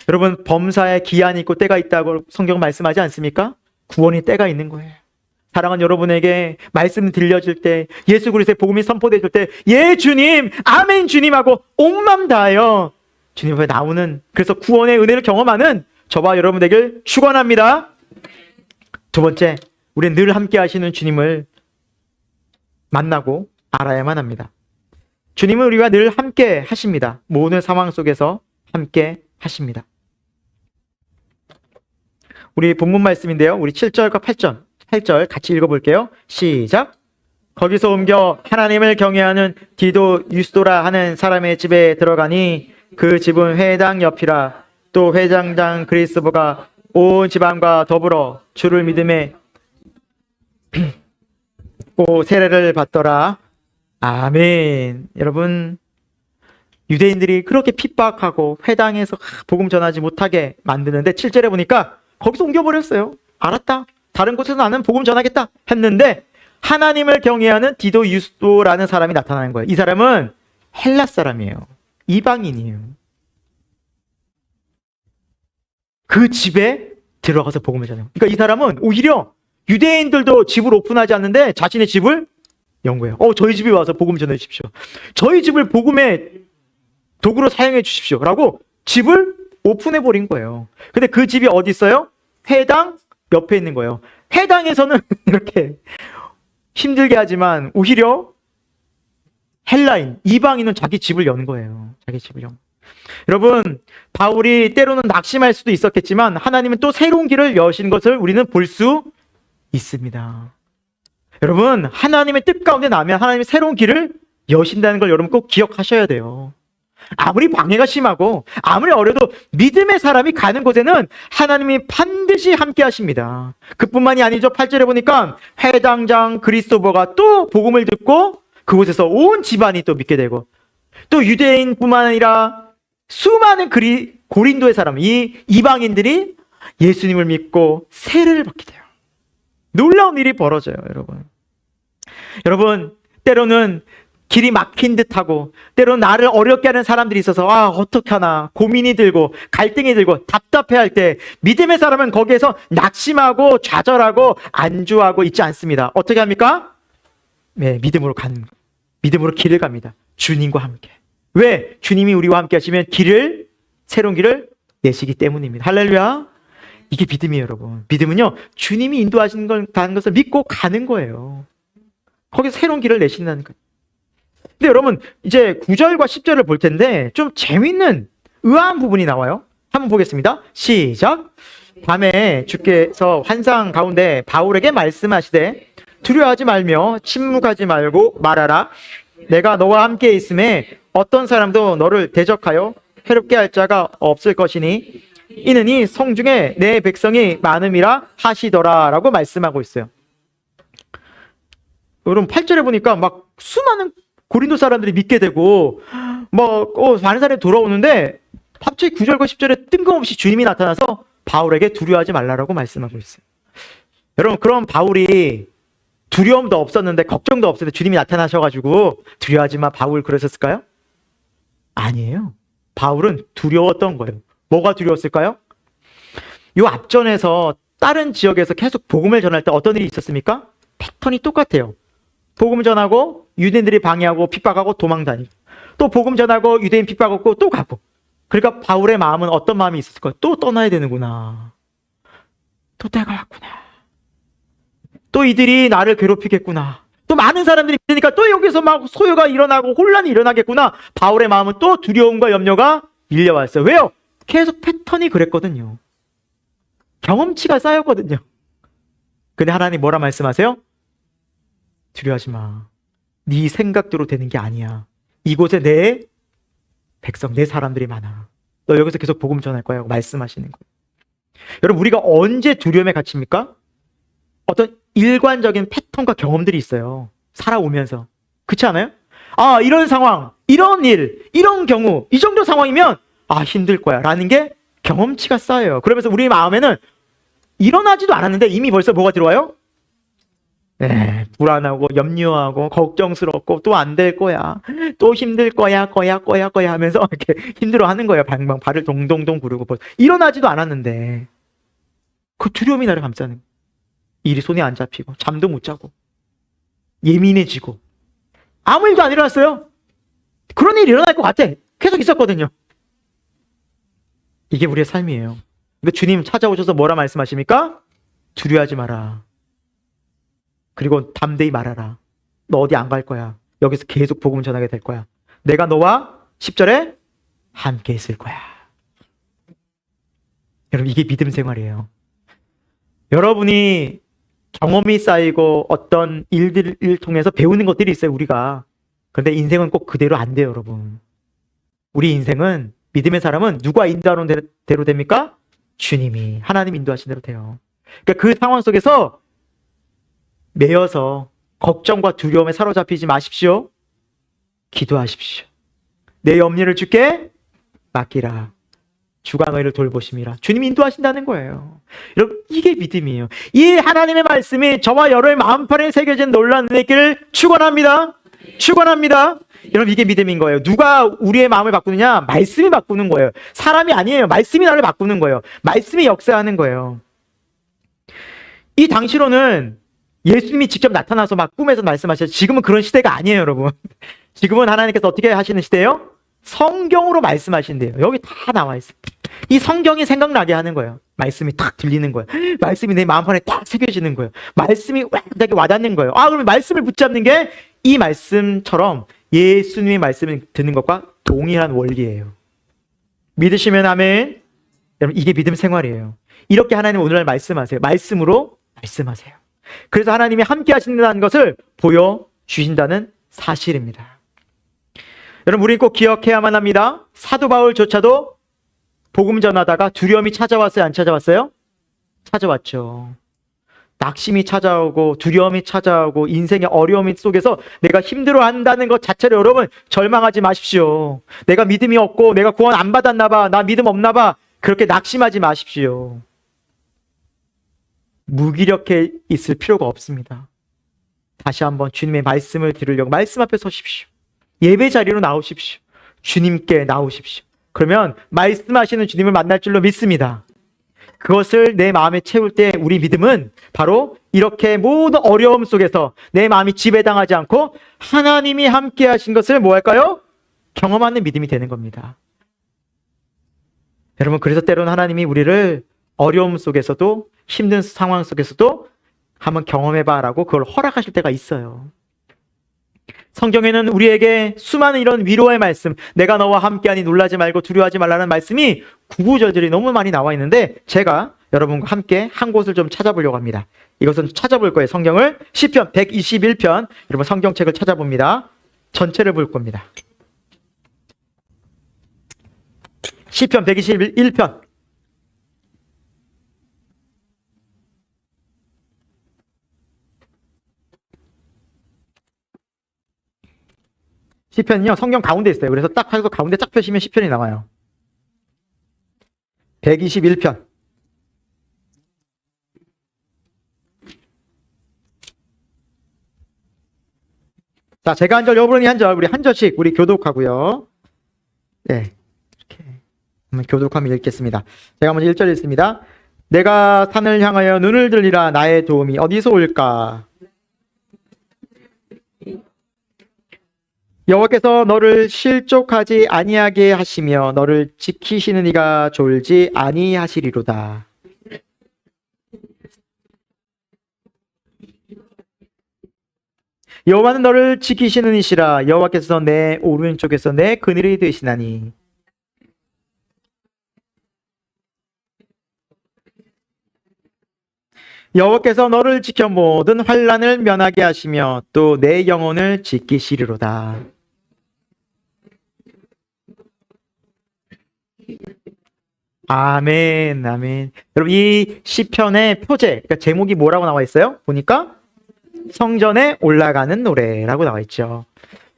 여러분, 범사에 기한이 있고 때가 있다고 성경 말씀하지 않습니까? 구원의 때가 있는 거예요. 사랑하는 여러분에게 말씀 들려질 때, 예수 그리스도의 복음이 선포될 때, 예 주님, 아멘 주님 하고 온 마음 다하여 주님 앞에 나오는, 그래서 구원의 은혜를 경험하는 저와 여러분 되길 축원합니다. 두 번째, 우리는 늘 함께 하시는 주님을 만나고 알아야만 합니다. 주님은 우리와 늘 함께 하십니다. 모든 상황 속에서 함께 하십니다. 우리 본문 말씀인데요. 우리 7절과 8절 같이 읽어볼게요. 시작. 거기서 옮겨 하나님을 경외하는 디도 유스도라 하는 사람의 집에 들어가니 그 집은 회당 옆이라. 또 회장장 그리스도가 온 집안과 더불어 주를 믿음에 고 세례를 받더라. 아멘. 여러분, 유대인들이 그렇게 핍박하고 회당에서 복음 전하지 못하게 만드는데 7절에 보니까 거기서 옮겨버렸어요. 알았다. 다른 곳에서 나는 복음 전하겠다 했는데 하나님을 경외하는 디도 유스도라는 사람이 나타나는 거예요. 이 사람은 헬라 사람이에요. 이방인이에요. 그 집에 들어가서 복음을 전해요. 그러니까 이 사람은 오히려 유대인들도 집을 오픈하지 않는데 자신의 집을 연 거예요. 저희 집에 와서 복음 전해 주십시오. 저희 집을 복음의 도구로 사용해 주십시오. 라고 집을 오픈해 버린 거예요. 근데 그 집이 어디 있어요? 회당 옆에 있는 거예요. 회당에서는 이렇게 힘들게 하지만 오히려 헬라인, 이방인은 자기 집을 연 거예요. 자기 집을 연. 여러분, 바울이 때로는 낙심할 수도 있었겠지만 하나님은 또 새로운 길을 여신 것을 우리는 볼 수 있습니다. 여러분, 하나님의 뜻 가운데 나면 하나님이 새로운 길을 여신다는 걸 여러분 꼭 기억하셔야 돼요. 아무리 방해가 심하고 아무리 어려도 믿음의 사람이 가는 곳에는 하나님이 반드시 함께 하십니다. 그뿐만이 아니죠. 8절에 보니까 회당장 그리스도버가 또 복음을 듣고 그곳에서 온 집안이 또 믿게 되고, 또 유대인뿐만 아니라 수많은 고린도의 사람, 이 이방인들이 예수님을 믿고 세례를 받게 돼요. 놀라운 일이 벌어져요, 여러분. 여러분, 때로는 길이 막힌 듯하고 때로는 나를 어렵게 하는 사람들이 있어서 어떻게 하나 고민이 들고 갈등이 들고 답답해할 때 믿음의 사람은 거기에서 낙심하고 좌절하고 안주하고 있지 않습니다. 어떻게 합니까? 네, 믿음으로 길을 갑니다. 주님과 함께. 왜? 주님이 우리와 함께 하시면 새로운 길을 내시기 때문입니다. 할렐루야. 이게 믿음이에요, 여러분. 믿음은요, 주님이 인도하시는 가는 것을 믿고 가는 거예요. 거기서 새로운 길을 내신다는 거예요. 근데 여러분, 이제 9절과 10절을 볼 텐데 좀 재밌는 의아한 부분이 나와요. 한번 보겠습니다. 시작. 밤에 주께서 환상 가운데 바울에게 말씀하시되 두려워하지 말며 침묵하지 말고 말하라. 내가 너와 함께 있음에 어떤 사람도 너를 대적하여 해롭게 할 자가 없을 것이니 이는 이 성중에 내 백성이 많음이라 하시더라 라고 말씀하고 있어요. 여러분, 8절에 보니까 막 수많은 고린도 사람들이 믿게 되고 많은 사람이 돌아오는데 갑자기 9절과 10절에 뜬금없이 주님이 나타나서 바울에게 두려워하지 말라라고 말씀하고 있어요. 여러분, 그럼 바울이 두려움도 없었는데 걱정도 없었는데 주님이 나타나셔가지고 두려워하지 마 바울 그러셨을까요? 아니에요. 바울은 두려웠던 거예요. 뭐가 두려웠을까요? 요 앞전에서 다른 지역에서 계속 복음을 전할 때 어떤 일이 있었습니까? 패턴이 똑같아요. 복음 전하고 유대인들이 방해하고 핍박하고 도망다니고, 또 복음 전하고 유대인 핍박하고 또 가고. 그러니까 바울의 마음은 어떤 마음이 있었을까요? 또 떠나야 되는구나. 또 때가 왔구나. 또 이들이 나를 괴롭히겠구나. 또 많은 사람들이 믿으니까 또 여기서 막 소요가 일어나고 혼란이 일어나겠구나. 바울의 마음은 또 두려움과 염려가 밀려왔어요. 왜요? 계속 패턴이 그랬거든요. 경험치가 쌓였거든요. 근데 하나님 뭐라 말씀하세요? 두려워하지 마. 네 생각대로 되는 게 아니야. 이곳에 내 백성, 내 사람들이 많아. 너 여기서 계속 복음 전할 거야. 말씀하시는 거예요. 여러분, 우리가 언제 두려움에 갇힙니까? 어떤 일관적인 패턴과 경험들이 있어요. 살아오면서. 그렇지 않아요? 이런 상황, 이런 일, 이런 경우, 이 정도 상황이면 힘들 거야 라는 게 경험치가 쌓여요. 그러면서 우리 마음에는 일어나지도 않았는데 이미 벌써 뭐가 들어와요? 네, 불안하고 염려하고 걱정스럽고 또 안 될 거야. 또 힘들 거야 하면서 이렇게 힘들어하는 거예요. 방방 발을 동동동 구르고 일어나지도 않았는데 그 두려움이 나를 감싸는 거예요. 일이 손에 안 잡히고 잠도 못 자고 예민해지고 아무 일도 안 일어났어요. 그런 일이 일어날 것 같아. 계속 있었거든요. 이게 우리의 삶이에요. 근데 주님 찾아오셔서 뭐라 말씀하십니까? 두려워하지 마라. 그리고 담대히 말하라. 너 어디 안 갈 거야. 여기서 계속 복음 전하게 될 거야. 내가 너와 10절에 함께 있을 거야. 여러분, 이게 믿음 생활이에요. 여러분이 경험이 쌓이고 어떤 일들을 통해서 배우는 것들이 있어요, 우리가. 그런데 인생은 꼭 그대로 안 돼요, 여러분. 우리 인생은, 믿음의 사람은 누가 인도하는 대로 됩니까? 주님이, 하나님 인도하신 대로 돼요. 그러니까 그 상황 속에서 매여서 걱정과 두려움에 사로잡히지 마십시오. 기도하십시오. 내 염려를 주께 맡기라. 주가 너희를 돌보심이라. 주님이 인도하신다는 거예요. 여러분, 이게 믿음이에요. 이 하나님의 말씀이 저와 여러분의 마음판에 새겨진 놀라운 은혜를 축원합니다. 축원합니다. 여러분, 이게 믿음인 거예요. 누가 우리의 마음을 바꾸느냐? 말씀이 바꾸는 거예요. 사람이 아니에요. 말씀이 나를 바꾸는 거예요. 말씀이 역사하는 거예요. 이 당시로는 예수님이 직접 나타나서 막 꿈에서 말씀하셨죠. 지금은 그런 시대가 아니에요, 여러분. 지금은 하나님께서 어떻게 하시는 시대예요? 성경으로 말씀하신대요. 여기 다 나와 있어요. 이 성경이 생각나게 하는 거예요. 말씀이 탁 들리는 거예요. 말씀이 내 마음판에 딱 새겨지는 거예요. 말씀이 완전히 와닿는 거예요. 그러면 말씀을 붙잡는 게 이 말씀처럼 예수님의 말씀을 듣는 것과 동일한 원리예요. 믿으시면 아멘. 여러분, 이게 믿음 생활이에요. 이렇게 하나님 오늘날 말씀하세요. 말씀으로 말씀하세요. 그래서 하나님이 함께 하신다는 것을 보여주신다는 사실입니다. 여러분, 우리는 꼭 기억해야만 합니다. 사도 바울조차도 복음 전하다가 두려움이 찾아왔어요? 안 찾아왔어요? 찾아왔죠. 낙심이 찾아오고 두려움이 찾아오고 인생의 어려움 속에서 내가 힘들어한다는 것 자체로 여러분 절망하지 마십시오. 내가 믿음이 없고 내가 구원 안 받았나 봐. 나 믿음 없나 봐. 그렇게 낙심하지 마십시오. 무기력해 있을 필요가 없습니다. 다시 한번 주님의 말씀을 들으려고 말씀 앞에 서십시오. 예배 자리로 나오십시오. 주님께 나오십시오. 그러면 말씀하시는 주님을 만날 줄로 믿습니다. 그것을 내 마음에 채울 때 우리 믿음은 바로 이렇게 모든 어려움 속에서 내 마음이 지배당하지 않고 하나님이 함께 하신 것을 뭐 할까요? 경험하는 믿음이 되는 겁니다. 여러분, 그래서 때로는 하나님이 우리를 어려움 속에서도 힘든 상황 속에서도 한번 경험해봐라고 그걸 허락하실 때가 있어요. 성경에는 우리에게 수많은 이런 위로의 말씀, 내가 너와 함께하니 놀라지 말고 두려워하지 말라는 말씀이 구구절절이 너무 많이 나와 있는데 제가 여러분과 함께 한 곳을 좀 찾아보려고 합니다. 이것은 찾아볼 거예요. 성경을 시편 121편, 여러분 성경책을 찾아봅니다. 전체를 볼 겁니다. 시편 121편. 시편이요, 성경 가운데 있어요. 그래서 딱 하고 가운데 쫙 펴시면 시편이 나와요. 121편. 자, 제가 한 절, 여러분이 한 절, 우리 한 절씩 우리 교독하고요. 네, 이렇게 한번 교독하면 읽겠습니다. 제가 먼저 1절 읽습니다. 내가 산을 향하여 눈을 들리라. 나의 도움이 어디서 올까? 여호와께서 너를 실족하지 아니하게 하시며 너를 지키시는 이가 졸지 아니하시리로다. 여호와는 너를 지키시는 이시라. 여호와께서 내 오른쪽에서 내 그늘이 되시나니. 여호와께서 너를 지켜 모든 환난을 면하게 하시며 또 내 영혼을 지키시리로다. 아멘, 아멘. 여러분, 이 시편의 표제, 그러니까 제목이 뭐라고 나와 있어요? 보니까 성전에 올라가는 노래라고 나와 있죠.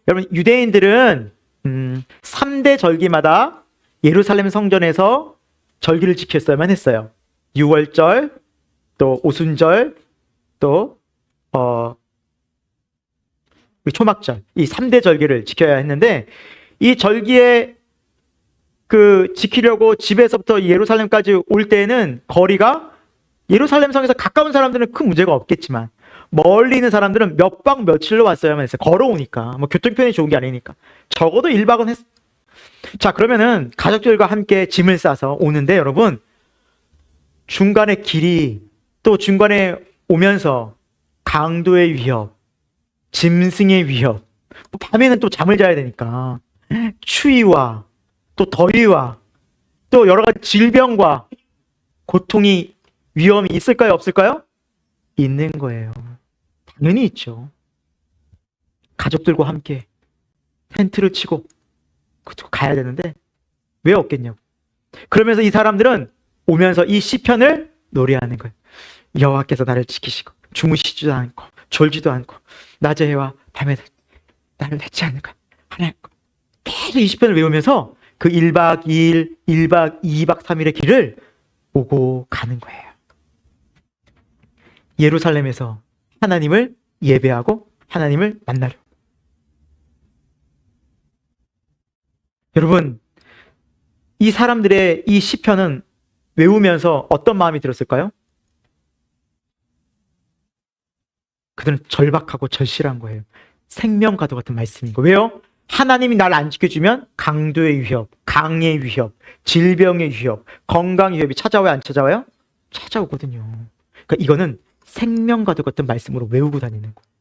여러분, 유대인들은 3대 절기마다 예루살렘 성전에서 절기를 지켰어야만 했어요. 유월절, 또 오순절, 또 우리 초막절, 이 3대 절기를 지켜야 했는데, 이 절기에 지키려고 집에서부터 예루살렘까지 올 때에는 거리가 예루살렘 성에서 가까운 사람들은 큰 문제가 없겠지만 멀리 있는 사람들은 몇 박 며칠로 왔어야만 했어요. 걸어오니까. 뭐 교통편이 좋은 게 아니니까. 적어도 1박은 했어요. 자, 그러면은 가족들과 함께 짐을 싸서 오는데, 여러분, 중간에 길이, 또 중간에 오면서 강도의 위협, 짐승의 위협, 밤에는 또 잠을 자야 되니까 추위와 또 더위와 또 여러 가지 질병과 고통이, 위험이 있을까요, 없을까요? 있는 거예요. 당연히 있죠. 가족들과 함께 텐트를 치고 가야 되는데 왜 없겠냐고. 그러면서 이 사람들은 오면서 이 시편을 노래하는 거예요. 여호와께서 나를 지키시고 주무시지도 않고 졸지도 않고 낮에 해와 밤에 나를 해치 않는 것 하나님. 계속 이 시편을 외우면서 그 1박 2일, 1박 2박 3일의 길을 오고 가는 거예요. 예루살렘에서 하나님을 예배하고 하나님을 만나려. 여러분, 이 사람들의 이 시편은 외우면서 어떤 마음이 들었을까요? 그들은 절박하고 절실한 거예요. 생명과도 같은 말씀인 거예요. 왜요? 하나님이 날 안 지켜주면 강도의 위협, 강의 위협, 질병의 위협, 건강 위협이 찾아와요, 안 찾아와요? 찾아오거든요. 그러니까 이거는 생명과도 같은 말씀으로 외우고 다니는 거예요.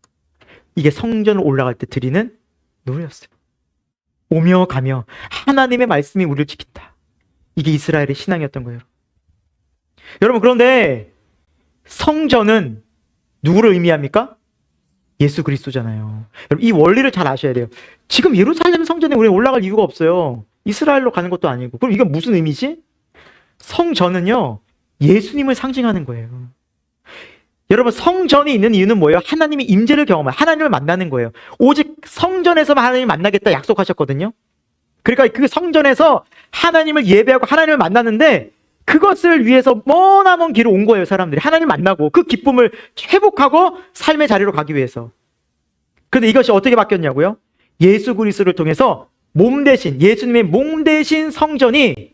이게 성전을 올라갈 때 드리는 노래였어요. 오며 가며 하나님의 말씀이 우리를 지킨다. 이게 이스라엘의 신앙이었던 거예요. 여러분, 그런데 성전은 누구를 의미합니까? 예수 그리스도잖아요. 여러분, 이 원리를 잘 아셔야 돼요. 지금 예루살렘 성전에 우리 올라갈 이유가 없어요. 이스라엘로 가는 것도 아니고. 그럼 이건 무슨 의미지? 성전은요, 예수님을 상징하는 거예요. 여러분, 성전이 있는 이유는 뭐예요? 하나님이 임재를 경험하는, 하나님을 만나는 거예요. 오직 성전에서만 하나님을 만나겠다 약속하셨거든요. 그러니까 그 성전에서 하나님을 예배하고 하나님을 만나는데, 그것을 위해서 머나먼 길을 온 거예요. 사람들이 하나님 만나고 그 기쁨을 회복하고 삶의 자리로 가기 위해서. 그런데 이것이 어떻게 바뀌었냐고요? 예수 그리스도를 통해서 몸 대신, 예수님의 몸 대신 성전이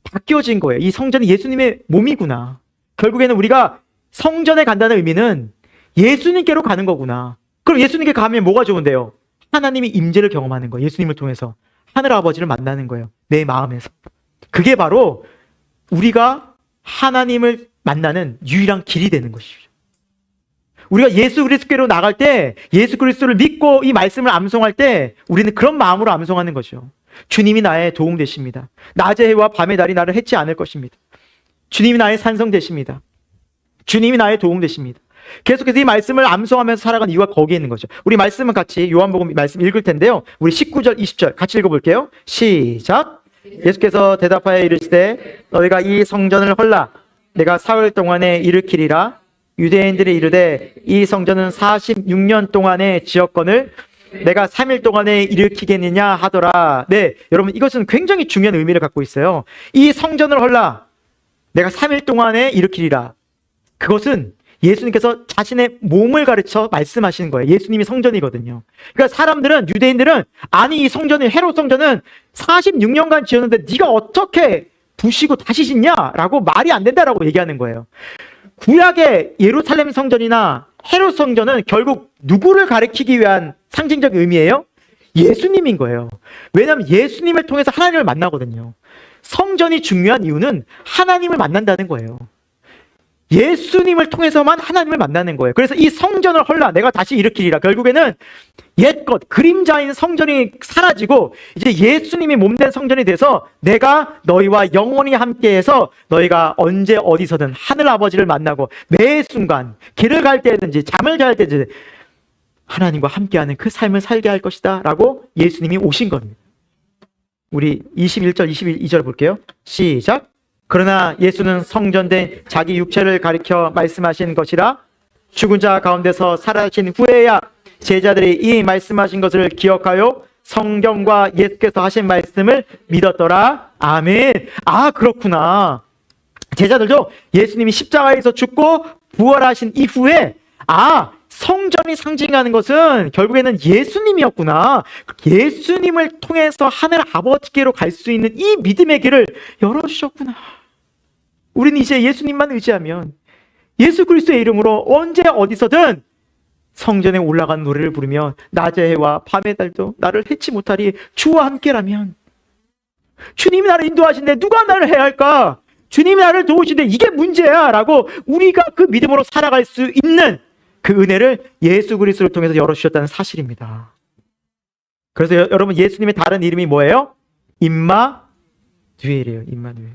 바뀌어진 거예요. 이 성전이 예수님의 몸이구나. 결국에는 우리가 성전에 간다는 의미는 예수님께로 가는 거구나. 그럼 예수님께 가면 뭐가 좋은데요? 하나님이 임재를 경험하는 거예요. 예수님을 통해서 하늘 아버지를 만나는 거예요. 내 마음에서. 그게 바로 우리가 하나님을 만나는 유일한 길이 되는 것이죠. 우리가 예수 그리스도께로 나갈 때, 예수 그리스도를 믿고 이 말씀을 암송할 때 우리는 그런 마음으로 암송하는 거죠. 주님이 나의 도움 되십니다. 낮의 해와 밤의 달이 나를 해치 않을 것입니다. 주님이 나의 산성 되십니다. 주님이 나의 도움 되십니다. 계속해서 이 말씀을 암송하면서 살아간 이유가 거기에 있는 거죠. 우리 말씀은 같이 요한복음 말씀 읽을 텐데요. 우리 19절, 20절 같이 읽어볼게요. 시작. 예수께서 대답하여 이르시되 너희가 이 성전을 헐라 내가 사흘 동안에 일으키리라. 유대인들이 이르되 이 성전은 46년 동안에 지었거늘 내가 3일 동안에 일으키겠느냐 하더라. 네, 여러분, 이것은 굉장히 중요한 의미를 갖고 있어요. 이 성전을 헐라 내가 3일 동안에 일으키리라. 그것은 예수님께서 자신의 몸을 가르쳐 말씀하시는 거예요. 예수님이 성전이거든요. 그러니까 사람들은, 유대인들은 아니 이 성전은, 헤롯 성전은 46년간 지었는데 네가 어떻게 부시고 다시 짓냐라고 말이 안 된다라고 얘기하는 거예요. 구약의 예루살렘 성전이나 헤롯 성전은 결국 누구를 가리키기 위한 상징적 의미예요? 예수님인 거예요. 왜냐하면 예수님을 통해서 하나님을 만나거든요. 성전이 중요한 이유는 하나님을 만난다는 거예요. 예수님을 통해서만 하나님을 만나는 거예요. 그래서 이 성전을 헐라 내가 다시 일으키리라. 결국에는 옛것, 그림자인 성전이 사라지고 이제 예수님이 몸된 성전이 돼서 내가 너희와 영원히 함께해서 너희가 언제 어디서든 하늘 아버지를 만나고 매 순간 길을 갈 때든지 잠을 잘 때든지 하나님과 함께하는 그 삶을 살게 할 것이다 라고 예수님이 오신 겁니다. 우리 21절, 22절 볼게요. 시작. 그러나 예수는 성전된 자기 육체를 가리켜 말씀하신 것이라. 죽은 자 가운데서 살아나신 후에야 제자들이 이 말씀하신 것을 기억하여 성경과 예수께서 하신 말씀을 믿었더라. 아멘. 아, 그렇구나. 제자들도 예수님이 십자가에서 죽고 부활하신 이후에 성전이 상징하는 것은 결국에는 예수님이었구나. 예수님을 통해서 하늘 아버지께로 갈 수 있는 이 믿음의 길을 열어주셨구나. 우리는 이제 예수님만 의지하면 예수 그리스도의 이름으로 언제 어디서든 성전에 올라간 노래를 부르며 낮의 해와 밤의 달도 나를 해치 못하리. 주와 함께라면, 주님이 나를 인도하신데 누가 나를 해야 할까? 주님이 나를 도우시는데 이게 문제야 라고 우리가 그 믿음으로 살아갈 수 있는 그 은혜를 예수 그리스도를 통해서 열어주셨다는 사실입니다. 그래서 여러분, 예수님의 다른 이름이 뭐예요? 임마누엘이에요. 임마누엘.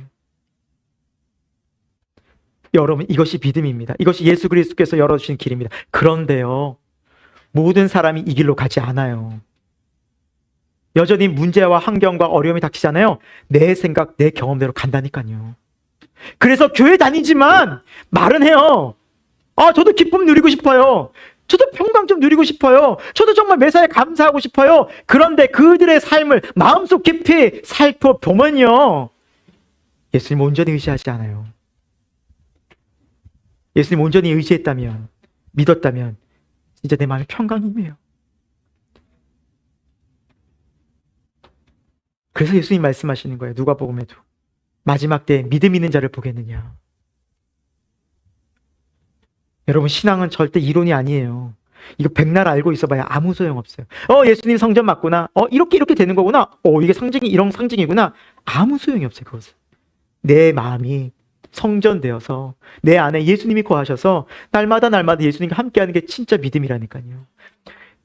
여러분, 이것이 믿음입니다. 이것이 예수 그리스도께서 열어주신 길입니다. 그런데요, 모든 사람이 이 길로 가지 않아요. 여전히 문제와 환경과 어려움이 닥치잖아요. 내 생각, 내 경험대로 간다니까요. 그래서 교회 다니지만 말은 해요. 저도 기쁨 누리고 싶어요. 저도 평강 좀 누리고 싶어요. 저도 정말 매사에 감사하고 싶어요. 그런데 그들의 삶을 마음속 깊이 살펴보면요, 예수님 온전히 의지하지 않아요. 예수님 온전히 의지했다면, 믿었다면 진짜 내 마음에 평강이 임해요. 그래서 예수님 말씀하시는 거예요. 누가복음에도 마지막 때 믿음 있는 자를 보겠느냐. 여러분, 신앙은 절대 이론이 아니에요. 이거 백날 알고 있어봐야 아무 소용없어요. 예수님 성전 맞구나. 이렇게 되는 거구나. 이게 상징이 이런 상징이구나. 아무 소용이 없어요. 그것은 내 마음이 성전되어서 내 안에 예수님이 거하셔서 날마다 예수님과 함께하는 게 진짜 믿음이라니까요.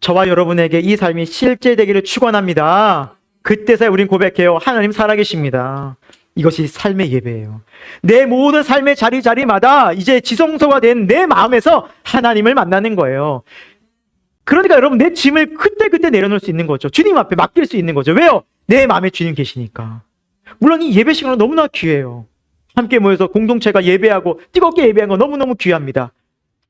저와 여러분에게 이 삶이 실제 되기를 축원합니다. 그때서야 우린 고백해요. 하나님 살아계십니다. 이것이 삶의 예배예요. 내 모든 삶의 자리마다 이제 지성소가 된 내 마음에서 하나님을 만나는 거예요. 그러니까 여러분, 내 짐을 그때 내려놓을 수 있는 거죠. 주님 앞에 맡길 수 있는 거죠. 왜요? 내 마음에 주님 계시니까. 물론 이 예배 시간은 너무나 귀해요. 함께 모여서 공동체가 예배하고 뜨겁게 예배한 건 너무너무 귀합니다.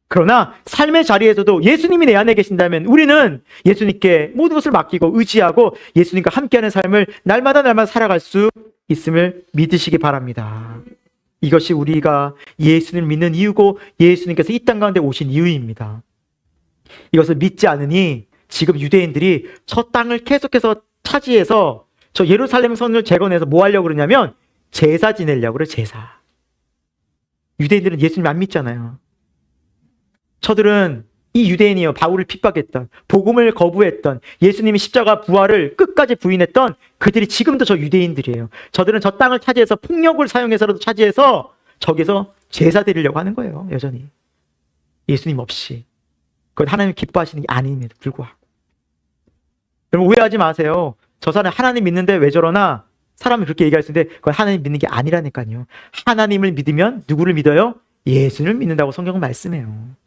그러나 삶의 자리에서도 예수님이 내 안에 계신다면 우리는 예수님께 모든 것을 맡기고 의지하고 예수님과 함께하는 삶을 날마다 살아갈 수 있음을 믿으시기 바랍니다. 이것이 우리가 예수님을 믿는 이유고 예수님께서 이 땅 가운데 오신 이유입니다. 이것을 믿지 않으니 지금 유대인들이 저 땅을 계속해서 차지해서 저 예루살렘 성을 재건해서 뭐 하려고 그러냐면 제사 지내려고 그래요. 제사. 유대인들은 예수님 안 믿잖아요. 저들은 이 유대인이요, 바울을 핍박했던, 복음을 거부했던, 예수님이 십자가 부활을 끝까지 부인했던 그들이 지금도 저 유대인들이에요. 저들은 저 땅을 차지해서 폭력을 사용해서라도 차지해서 저기서 제사 드리려고 하는 거예요. 여전히 예수님 없이. 그건 하나님 기뻐하시는 게 아님에도 불구하고. 여러분, 오해하지 마세요. 저 사람 하나님 믿는데 왜 저러나 사람이 그렇게 얘기할 수 있는데 그건 하나님 믿는 게 아니라니까요. 하나님을 믿으면 누구를 믿어요? 예수를 믿는다고 성경은 말씀해요.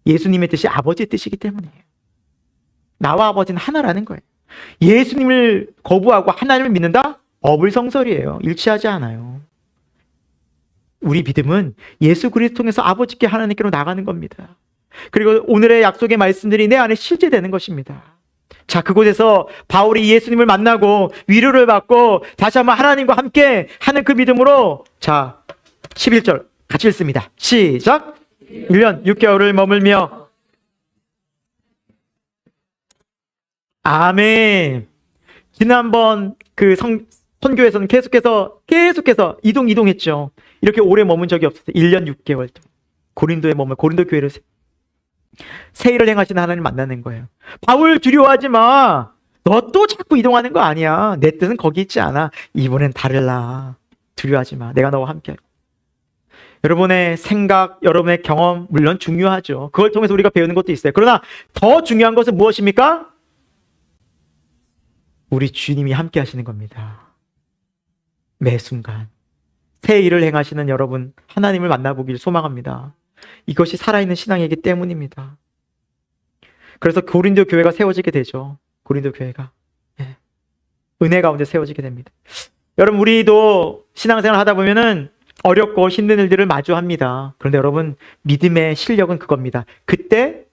예수님의 뜻이 아버지의 뜻이기 때문이에요. 나와 아버지는 하나라는 거예요. 예수님을 거부하고 하나님을 믿는다? 어불성설이에요. 일치하지 않아요. 우리 믿음은 예수 그리스도 통해서 아버지께 하나님께로 나가는 겁니다. 그리고 오늘의 약속의 말씀들이 내 안에 실제되는 것입니다. 자, 그곳에서 바울이 예수님을 만나고 위로를 받고 다시 한번 하나님과 함께 하는 그 믿음으로, 자, 11절 같이 읽습니다. 시작! 1년 6개월을 머물며. 아멘. 지난번 그 선교에서는 계속해서 이동했죠. 이렇게 오래 머문 적이 없었어요. 1년 6개월. 고린도 교회를 새 일을 행하시는 하나님 만나는 거예요. 바울 두려워하지 마. 너 또 자꾸 이동하는 거 아니야. 내 뜻은 거기 있지 않아. 이번엔 다르라. 두려워하지 마. 내가 너와 함께. 여러분의 생각, 여러분의 경험 물론 중요하죠. 그걸 통해서 우리가 배우는 것도 있어요. 그러나 더 중요한 것은 무엇입니까? 우리 주님이 함께 하시는 겁니다. 매 순간 새 일을 행하시는 여러분, 하나님을 만나보길 소망합니다. 이것이 살아있는 신앙이기 때문입니다. 그래서 고린도 교회가 세워지게 되죠. 고린도 교회가 은혜 가운데 세워지게 됩니다. 여러분, 우리도 신앙생활 하다 보면은 어렵고 힘든 일들을 마주합니다. 그런데 여러분, 믿음의 실력은 그겁니다. 그때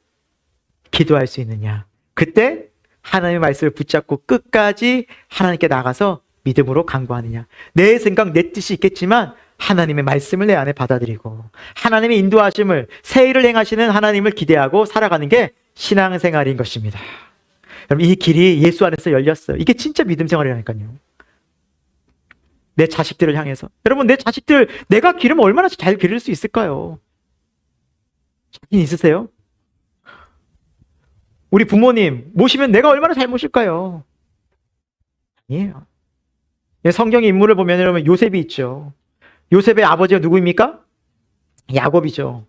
기도할 수 있느냐, 그때 하나님의 말씀을 붙잡고 끝까지 하나님께 나가서 믿음으로 간구하느냐. 내 생각, 내 뜻이 있겠지만 하나님의 말씀을 내 안에 받아들이고 하나님의 인도하심을, 새 일을 행하시는 하나님을 기대하고 살아가는 게 신앙생활인 것입니다. 여러분, 이 길이 예수 안에서 열렸어요. 이게 진짜 믿음 생활이라니까요. 내 자식들을 향해서. 여러분, 내 자식들 내가 기르면 얼마나 잘 기를 수 있을까요? 자신 있으세요? 우리 부모님 모시면 내가 얼마나 잘 모실까요? 아니에요. 성경의 인물을 보면 여러분 요셉이 있죠. 요셉의 아버지가 누구입니까? 야곱이죠.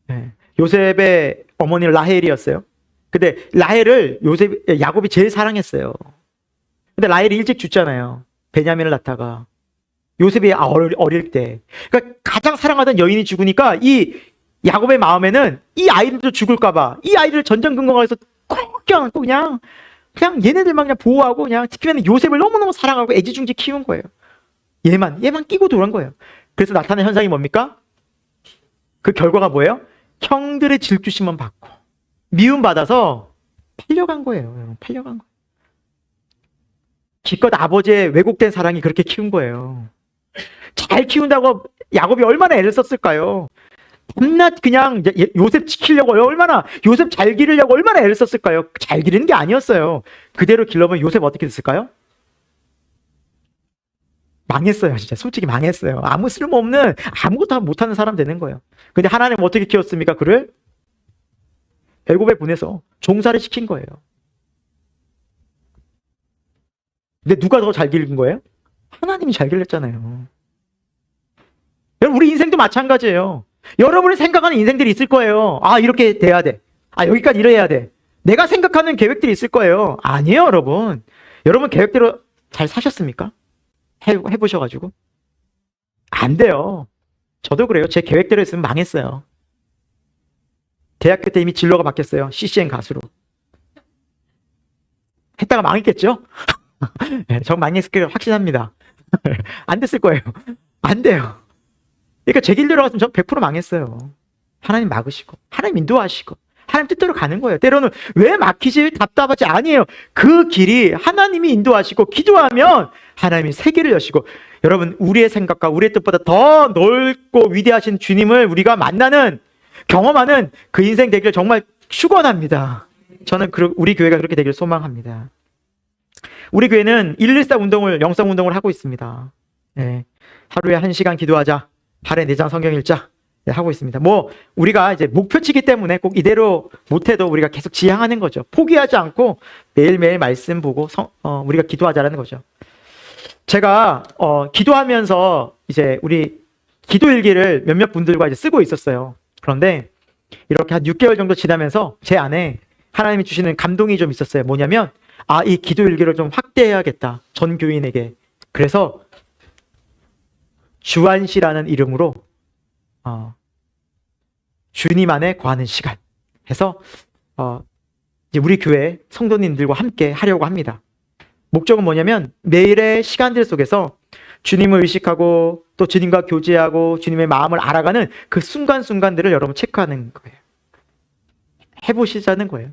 네. 요셉의 어머니는 라헬이었어요. 근데 라헬을 야곱이 제일 사랑했어요. 근데 라헬이 일찍 죽잖아요. 베냐민을 낳다가. 요셉이 어릴 때. 그러니까 가장 사랑하던 여인이 죽으니까 이 야곱의 마음에는 이 아이들도 죽을까봐 이 아이들을 전전긍긍해서 꼭 껴안고 그냥 얘네들만 그냥 보호하고 그냥 특히나 요셉을 너무너무 사랑하고 애지중지 키운 거예요. 얘만 끼고 돌아온 거예요. 그래서 나타난 현상이 뭡니까? 그 결과가 뭐예요? 형들의 질투심만 받고 미움받아서 팔려간 거예요. 여러분, 팔려간 거예요. 기껏 아버지의 왜곡된 사랑이 그렇게 키운 거예요. 잘 키운다고 야곱이 얼마나 애를 썼을까요? 밤낮 그냥 요셉 지키려고 얼마나, 요셉 잘 기르려고 얼마나 애를 썼을까요? 잘 기르는 게 아니었어요. 그대로 길러보면 요셉 어떻게 됐을까요? 망했어요. 진짜 솔직히 망했어요. 아무 쓸모없는, 아무것도 못하는 사람 되는 거예요. 근데 하나님 어떻게 키웠습니까? 그를 애굽에 보내서 종살이 시킨 거예요. 근데 누가 더 잘 기른 거예요? 하나님이 잘 길렀잖아요. 여러분, 우리 인생도 마찬가지예요. 여러분이 생각하는 인생들이 있을 거예요. 아, 이렇게 돼야 돼. 아, 여기까지 이래야 돼. 내가 생각하는 계획들이 있을 거예요. 아니에요, 여러분. 여러분 계획대로 잘 사셨습니까? 해보셔가지고. 안 돼요. 저도 그래요. 제 계획대로 했으면 망했어요. 대학교 때 이미 진로가 바뀌었어요. CCN 가수로. 했다가 망했겠죠? 네, 전 망했을 거라고 확신합니다. 안 됐을 거예요. 안 돼요. 그러니까 제 길대로 갔으면 전 100% 망했어요. 하나님 막으시고, 하나님 인도하시고, 하나님 뜻대로 가는 거예요. 때로는 왜 막히지? 답답하지? 아니에요. 그 길이 하나님이 인도하시고, 기도하면 하나님이 세계를 여시고, 여러분, 우리의 생각과 우리의 뜻보다 더 넓고 위대하신 주님을 우리가 만나는, 경험하는 그 인생 되기를 정말 축원합니다. 저는 우리 교회가 그렇게 되기를 소망합니다. 우리 교회는 114 운동을, 영성 운동을 하고 있습니다. 네. 하루에 1시간 기도하자. 발에 4장 성경 읽자. 네, 하고 있습니다. 우리가 이제 목표치기 때문에 꼭 이대로 못해도 우리가 계속 지향하는 거죠. 포기하지 않고 매일매일 말씀 보고 우리가 기도하자라는 거죠. 제가 기도하면서 이제 우리 기도 일기를 몇몇 분들과 이제 쓰고 있었어요. 그런데 이렇게 한 6개월 정도 지나면서 제 안에 하나님이 주시는 감동이 좀 있었어요. 뭐냐면, 이 기도 일기를 좀 확대해야겠다. 전 교인에게. 그래서 주안시라는 이름으로 주님 안에 거하는 시간 해서 이제 우리 교회 성도님들과 함께 하려고 합니다. 목적은 뭐냐면 매일의 시간들 속에서 주님을 의식하고 또 주님과 교제하고 주님의 마음을 알아가는 그 순간순간들을 여러분 체크하는 거예요. 해보시자는 거예요.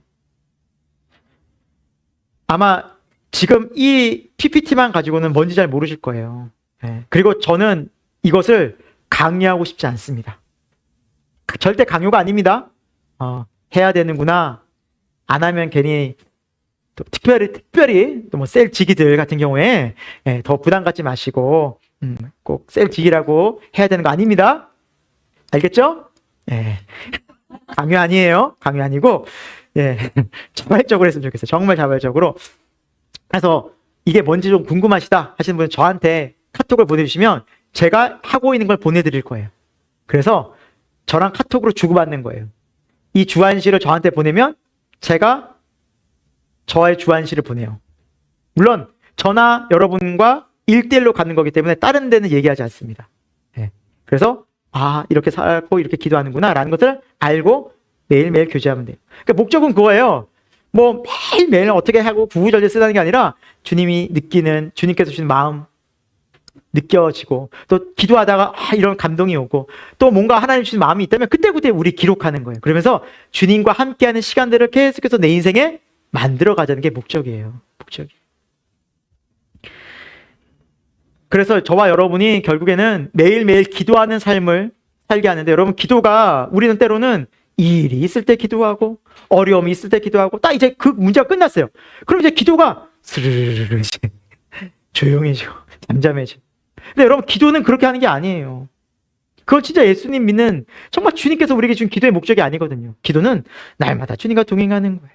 아마 지금 이 PPT만 가지고는 뭔지 잘 모르실 거예요. 네. 그리고 저는 이것을 강요하고 싶지 않습니다. 절대 강요가 아닙니다. 해야 되는구나. 안 하면 괜히 또 특별히 또 뭐 셀지기들 같은 경우에 더 부담 갖지 마시고 꼭 셀지기라고 해야 되는 거 아닙니다. 알겠죠? 강요 아니에요. 강요 아니고 자발적으로 했으면 좋겠어요. 정말 자발적으로. 그래서 이게 뭔지 좀 궁금하시다 하시는 분은 저한테 카톡을 보내주시면 제가 하고 있는 걸 보내드릴 거예요. 그래서 저랑 카톡으로 주고받는 거예요. 이 주안시를 저한테 보내면 제가 저의 주안시를 보내요. 물론 저나 여러분과 1대1로 가는 거기 때문에 다른 데는 얘기하지 않습니다. 그래서 이렇게 살고 이렇게 기도하는구나 라는 것을 알고 매일매일 교제하면 돼요. 그러니까 목적은 그거예요. 매일매일 어떻게 하고 구구절절 쓰다는 게 아니라 주님이 느끼는, 주님께서 주신 마음 느껴지고 또 기도하다가 이런 감동이 오고 또 뭔가 하나님 주신 마음이 있다면 그때 우리 기록하는 거예요. 그러면서 주님과 함께하는 시간들을 계속해서 내 인생에 만들어 가자는 게 목적이에요. 목적이. 그래서 저와 여러분이 결국에는 매일매일 기도하는 삶을 살게 하는데, 여러분, 기도가 우리는 때로는 일이 있을 때 기도하고 어려움이 있을 때 기도하고 딱 이제 그 문제가 끝났어요. 그럼 이제 기도가 스르르르 이제 조용해지고 잠잠해지고. 근데 여러분, 기도는 그렇게 하는 게 아니에요. 그건 진짜 예수님 믿는, 정말 주님께서 우리에게 준 기도의 목적이 아니거든요. 기도는 날마다 주님과 동행하는 거예요.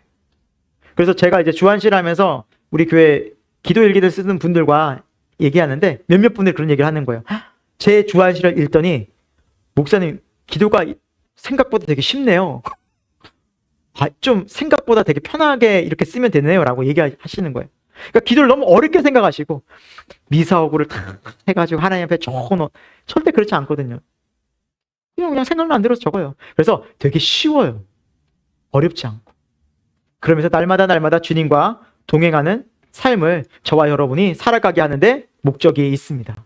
그래서 제가 이제 주안시를 하면서 우리 교회 기도 일기를 쓰는 분들과 얘기하는데 몇몇 분들이 그런 얘기를 하는 거예요. 제 주안시를 읽더니, 목사님, 기도가 생각보다 되게 쉽네요. 좀 생각보다 되게 편하게 이렇게 쓰면 되네요 라고 얘기하시는 거예요. 그러니까 기도를 너무 어렵게 생각하시고 미사오구를 다 해가지고 하나님 앞에 적어놓, 절대 그렇지 않거든요. 그냥 생각나는 대로 적어요. 그래서 되게 쉬워요. 어렵지 않고. 그러면서 날마다 주님과 동행하는 삶을 저와 여러분이 살아가게 하는데 목적이 있습니다.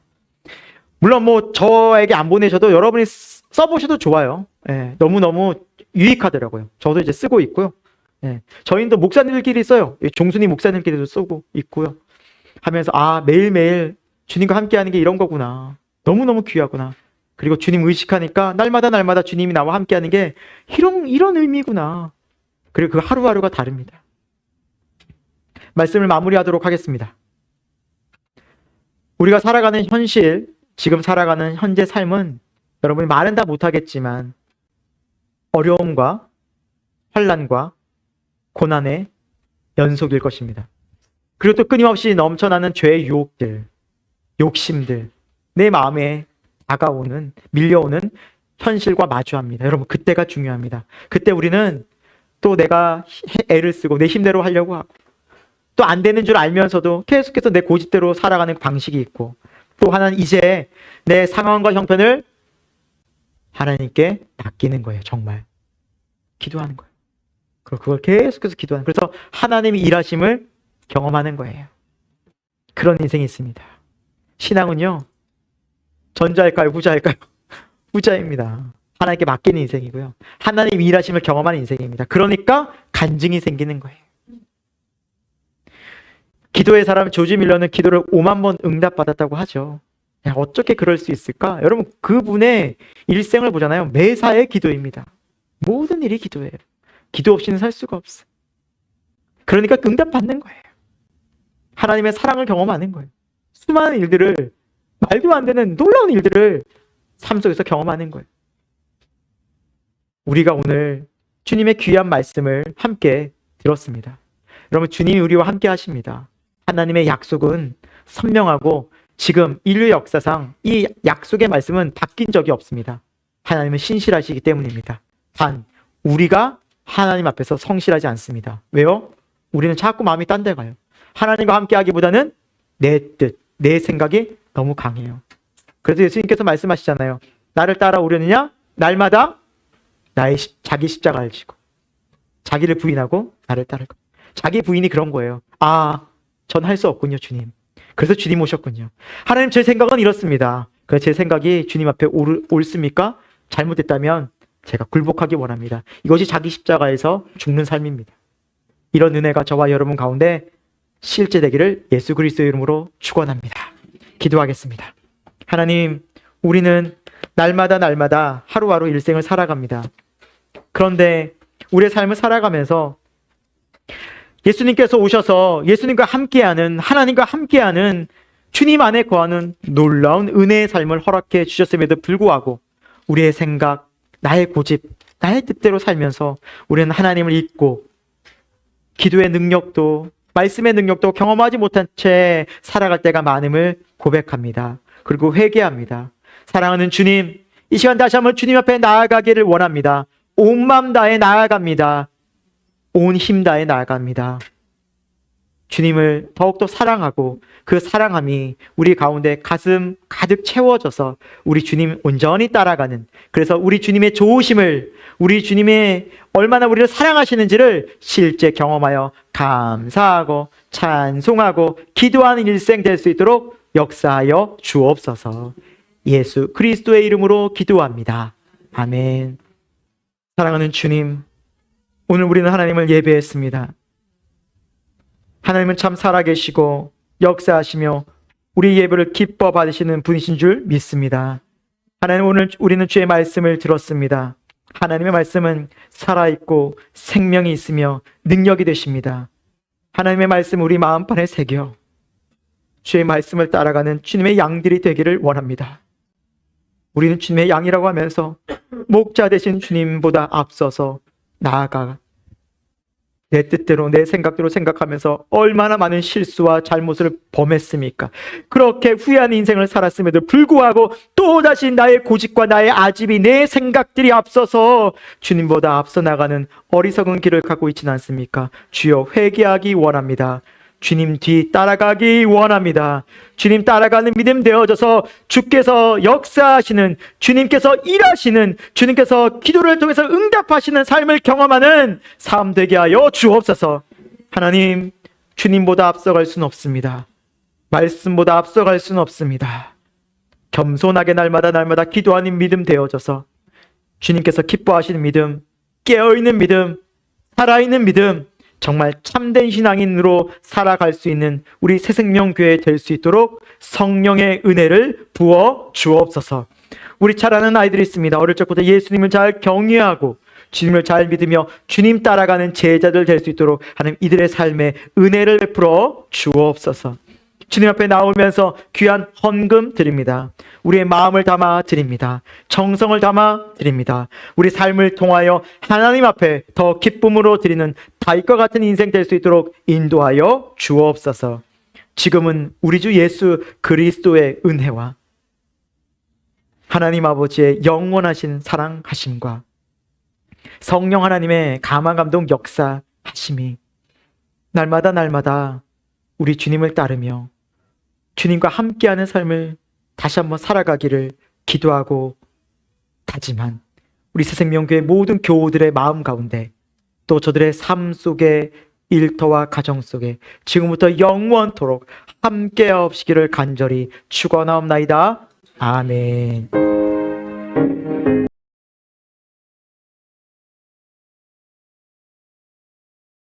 물론 뭐 저에게 안 보내셔도 여러분이 써보셔도 좋아요. 예, 너무너무 유익하더라고요. 저도 이제 쓰고 있고요. 예, 저희도 목사님들끼리 써요. 종순이 목사님끼리도 쓰고 있고요. 하면서 매일매일 주님과 함께하는 게 이런 거구나. 너무너무 귀하구나. 그리고 주님 의식하니까 날마다 주님이 나와 함께하는 게 이런 의미구나. 그리고 그 하루하루가 다릅니다. 말씀을 마무리하도록 하겠습니다. 우리가 살아가는 현실, 지금 살아가는 현재 삶은 여러분이 말은 다 못하겠지만 어려움과 환난과 고난의 연속일 것입니다. 그리고 또 끊임없이 넘쳐나는 죄의 유혹들, 욕심들, 내 마음에 다가오는, 밀려오는 현실과 마주합니다. 여러분, 그때가 중요합니다. 그때 우리는 또 내가 애를 쓰고 내 힘대로 하려고 하고 또 안 되는 줄 알면서도 계속해서 내 고집대로 살아가는 방식이 있고, 또 하나는 이제 내 상황과 형편을 하나님께 맡기는 거예요. 정말 기도하는 거예요. 그리고 그걸 계속해서 기도하는, 그래서 하나님이 일하심을 경험하는 거예요. 그런 인생이 있습니다. 신앙은요, 전자일까요, 후자일까요? 후자입니다. 하나님께 맡기는 인생이고요, 하나님 일하심을 경험하는 인생입니다. 그러니까 간증이 생기는 거예요. 기도의 사람 조지 밀러는 기도를 5만 번 응답받았다고 하죠. 야, 어떻게 그럴 수 있을까? 여러분, 그분의 일생을 보잖아요. 매사의 기도입니다. 모든 일이 기도예요. 기도 없이는 살 수가 없어요. 그러니까 응답받는 거예요. 하나님의 사랑을 경험하는 거예요. 수많은 일들을, 말도 안 되는 놀라운 일들을 삶 속에서 경험하는 거예요. 우리가 오늘 주님의 귀한 말씀을 함께 들었습니다. 여러분, 주님이 우리와 함께 하십니다. 하나님의 약속은 선명하고 지금 인류 역사상 이 약속의 말씀은 바뀐 적이 없습니다. 하나님은 신실하시기 때문입니다. 단, 우리가 하나님 앞에서 성실하지 않습니다. 왜요? 우리는 자꾸 마음이 딴 데 가요. 하나님과 함께 하기보다는 내 뜻, 내 생각이 너무 강해요. 그래서 예수님께서 말씀하시잖아요. 나를 따라오려느냐? 날마다 나의 자기 십자가를 지고 자기를 부인하고 나를 따를 것. 자기 부인이 그런 거예요. 전 할 수 없군요, 주님. 그래서 주님 오셨군요. 하나님, 제 생각은 이렇습니다. 그래서 제 생각이 주님 앞에 옳습니까? 잘못됐다면 제가 굴복하기 원합니다. 이것이 자기 십자가에서 죽는 삶입니다. 이런 은혜가 저와 여러분 가운데 실제되기를 예수 그리스도의 이름으로 축원합니다. 기도하겠습니다. 하나님, 우리는 날마다 하루하루 일생을 살아갑니다. 그런데 우리의 삶을 살아가면서 예수님께서 오셔서 예수님과 함께하는, 하나님과 함께하는, 주님 안에 거하는 놀라운 은혜의 삶을 허락해 주셨음에도 불구하고 우리의 생각, 나의 고집, 나의 뜻대로 살면서 우리는 하나님을 잊고 기도의 능력도, 말씀의 능력도 경험하지 못한 채 살아갈 때가 많음을 고백합니다. 그리고 회개합니다. 사랑하는 주님, 이 시간 다시 한번 주님 앞에 나아가기를 원합니다. 온 마음 다해 나아갑니다. 온 힘 다해 나아갑니다. 주님을 더욱더 사랑하고 그 사랑함이 우리 가운데 가슴 가득 채워져서 우리 주님 온전히 따라가는, 그래서 우리 주님의 좋으심을, 우리 주님의 얼마나 우리를 사랑하시는지를 실제 경험하여 감사하고 찬송하고 기도하는 일생 될 수 있도록 역사하여 주옵소서. 예수 그리스도의 이름으로 기도합니다. 아멘. 사랑하는 주님, 오늘 우리는 하나님을 예배했습니다. 하나님은 참 살아계시고 역사하시며 우리 예배를 기뻐 받으시는 분이신 줄 믿습니다. 하나님, 오늘 우리는 주의 말씀을 들었습니다. 하나님의 말씀은 살아있고 생명이 있으며 능력이 되십니다. 하나님의 말씀 우리 마음판에 새겨 주의 말씀을 따라가는 주님의 양들이 되기를 원합니다. 우리는 주님의 양이라고 하면서 목자 되신 주님보다 앞서서 나아가 내 뜻대로 내 생각대로 생각하면서 얼마나 많은 실수와 잘못을 범했습니까? 그렇게 후회하는 인생을 살았음에도 불구하고 또다시 나의 고집과 나의 아집이, 내 생각들이 앞서서 주님보다 앞서 나가는 어리석은 길을 가고 있지는 않습니까? 주여, 회개하기 원합니다. 주님 뒤 따라가기 원합니다. 주님 따라가는 믿음 되어져서 주께서 역사하시는, 주님께서 일하시는, 주님께서 기도를 통해서 응답하시는 삶을 경험하는 삶 되게 하여 주옵소서. 하나님, 주님보다 앞서갈 수는 없습니다. 말씀보다 앞서갈 수는 없습니다. 겸손하게 날마다 기도하는 믿음 되어져서 주님께서 기뻐하시는 믿음, 깨어있는 믿음, 살아있는 믿음, 정말 참된 신앙인으로 살아갈 수 있는 우리 새생명교회 될 수 있도록 성령의 은혜를 부어 주옵소서. 우리 잘 아는 아이들이 있습니다. 어릴 적부터 예수님을 잘 경외하고 주님을 잘 믿으며 주님 따라가는 제자들 될 수 있도록 하나님, 이들의 삶에 은혜를 베풀어 주옵소서. 주님 앞에 나오면서 귀한 헌금 드립니다. 우리의 마음을 담아 드립니다. 정성을 담아 드립니다. 우리 삶을 통하여 하나님 앞에 더 기쁨으로 드리는 다윗과 같은 인생 될 수 있도록 인도하여 주옵소서. 지금은 우리 주 예수 그리스도의 은혜와 하나님 아버지의 영원하신 사랑하심과 성령 하나님의 감화 감동 역사하심이 날마다 우리 주님을 따르며 주님과 함께하는 삶을 다시 한번 살아가기를 기도하고 다짐한 우리 새생명교회 모든 교우들의 마음 가운데, 또 저들의 삶 속에, 일터와 가정 속에 지금부터 영원토록 함께하옵시기를 간절히 축원하옵나이다. 아멘.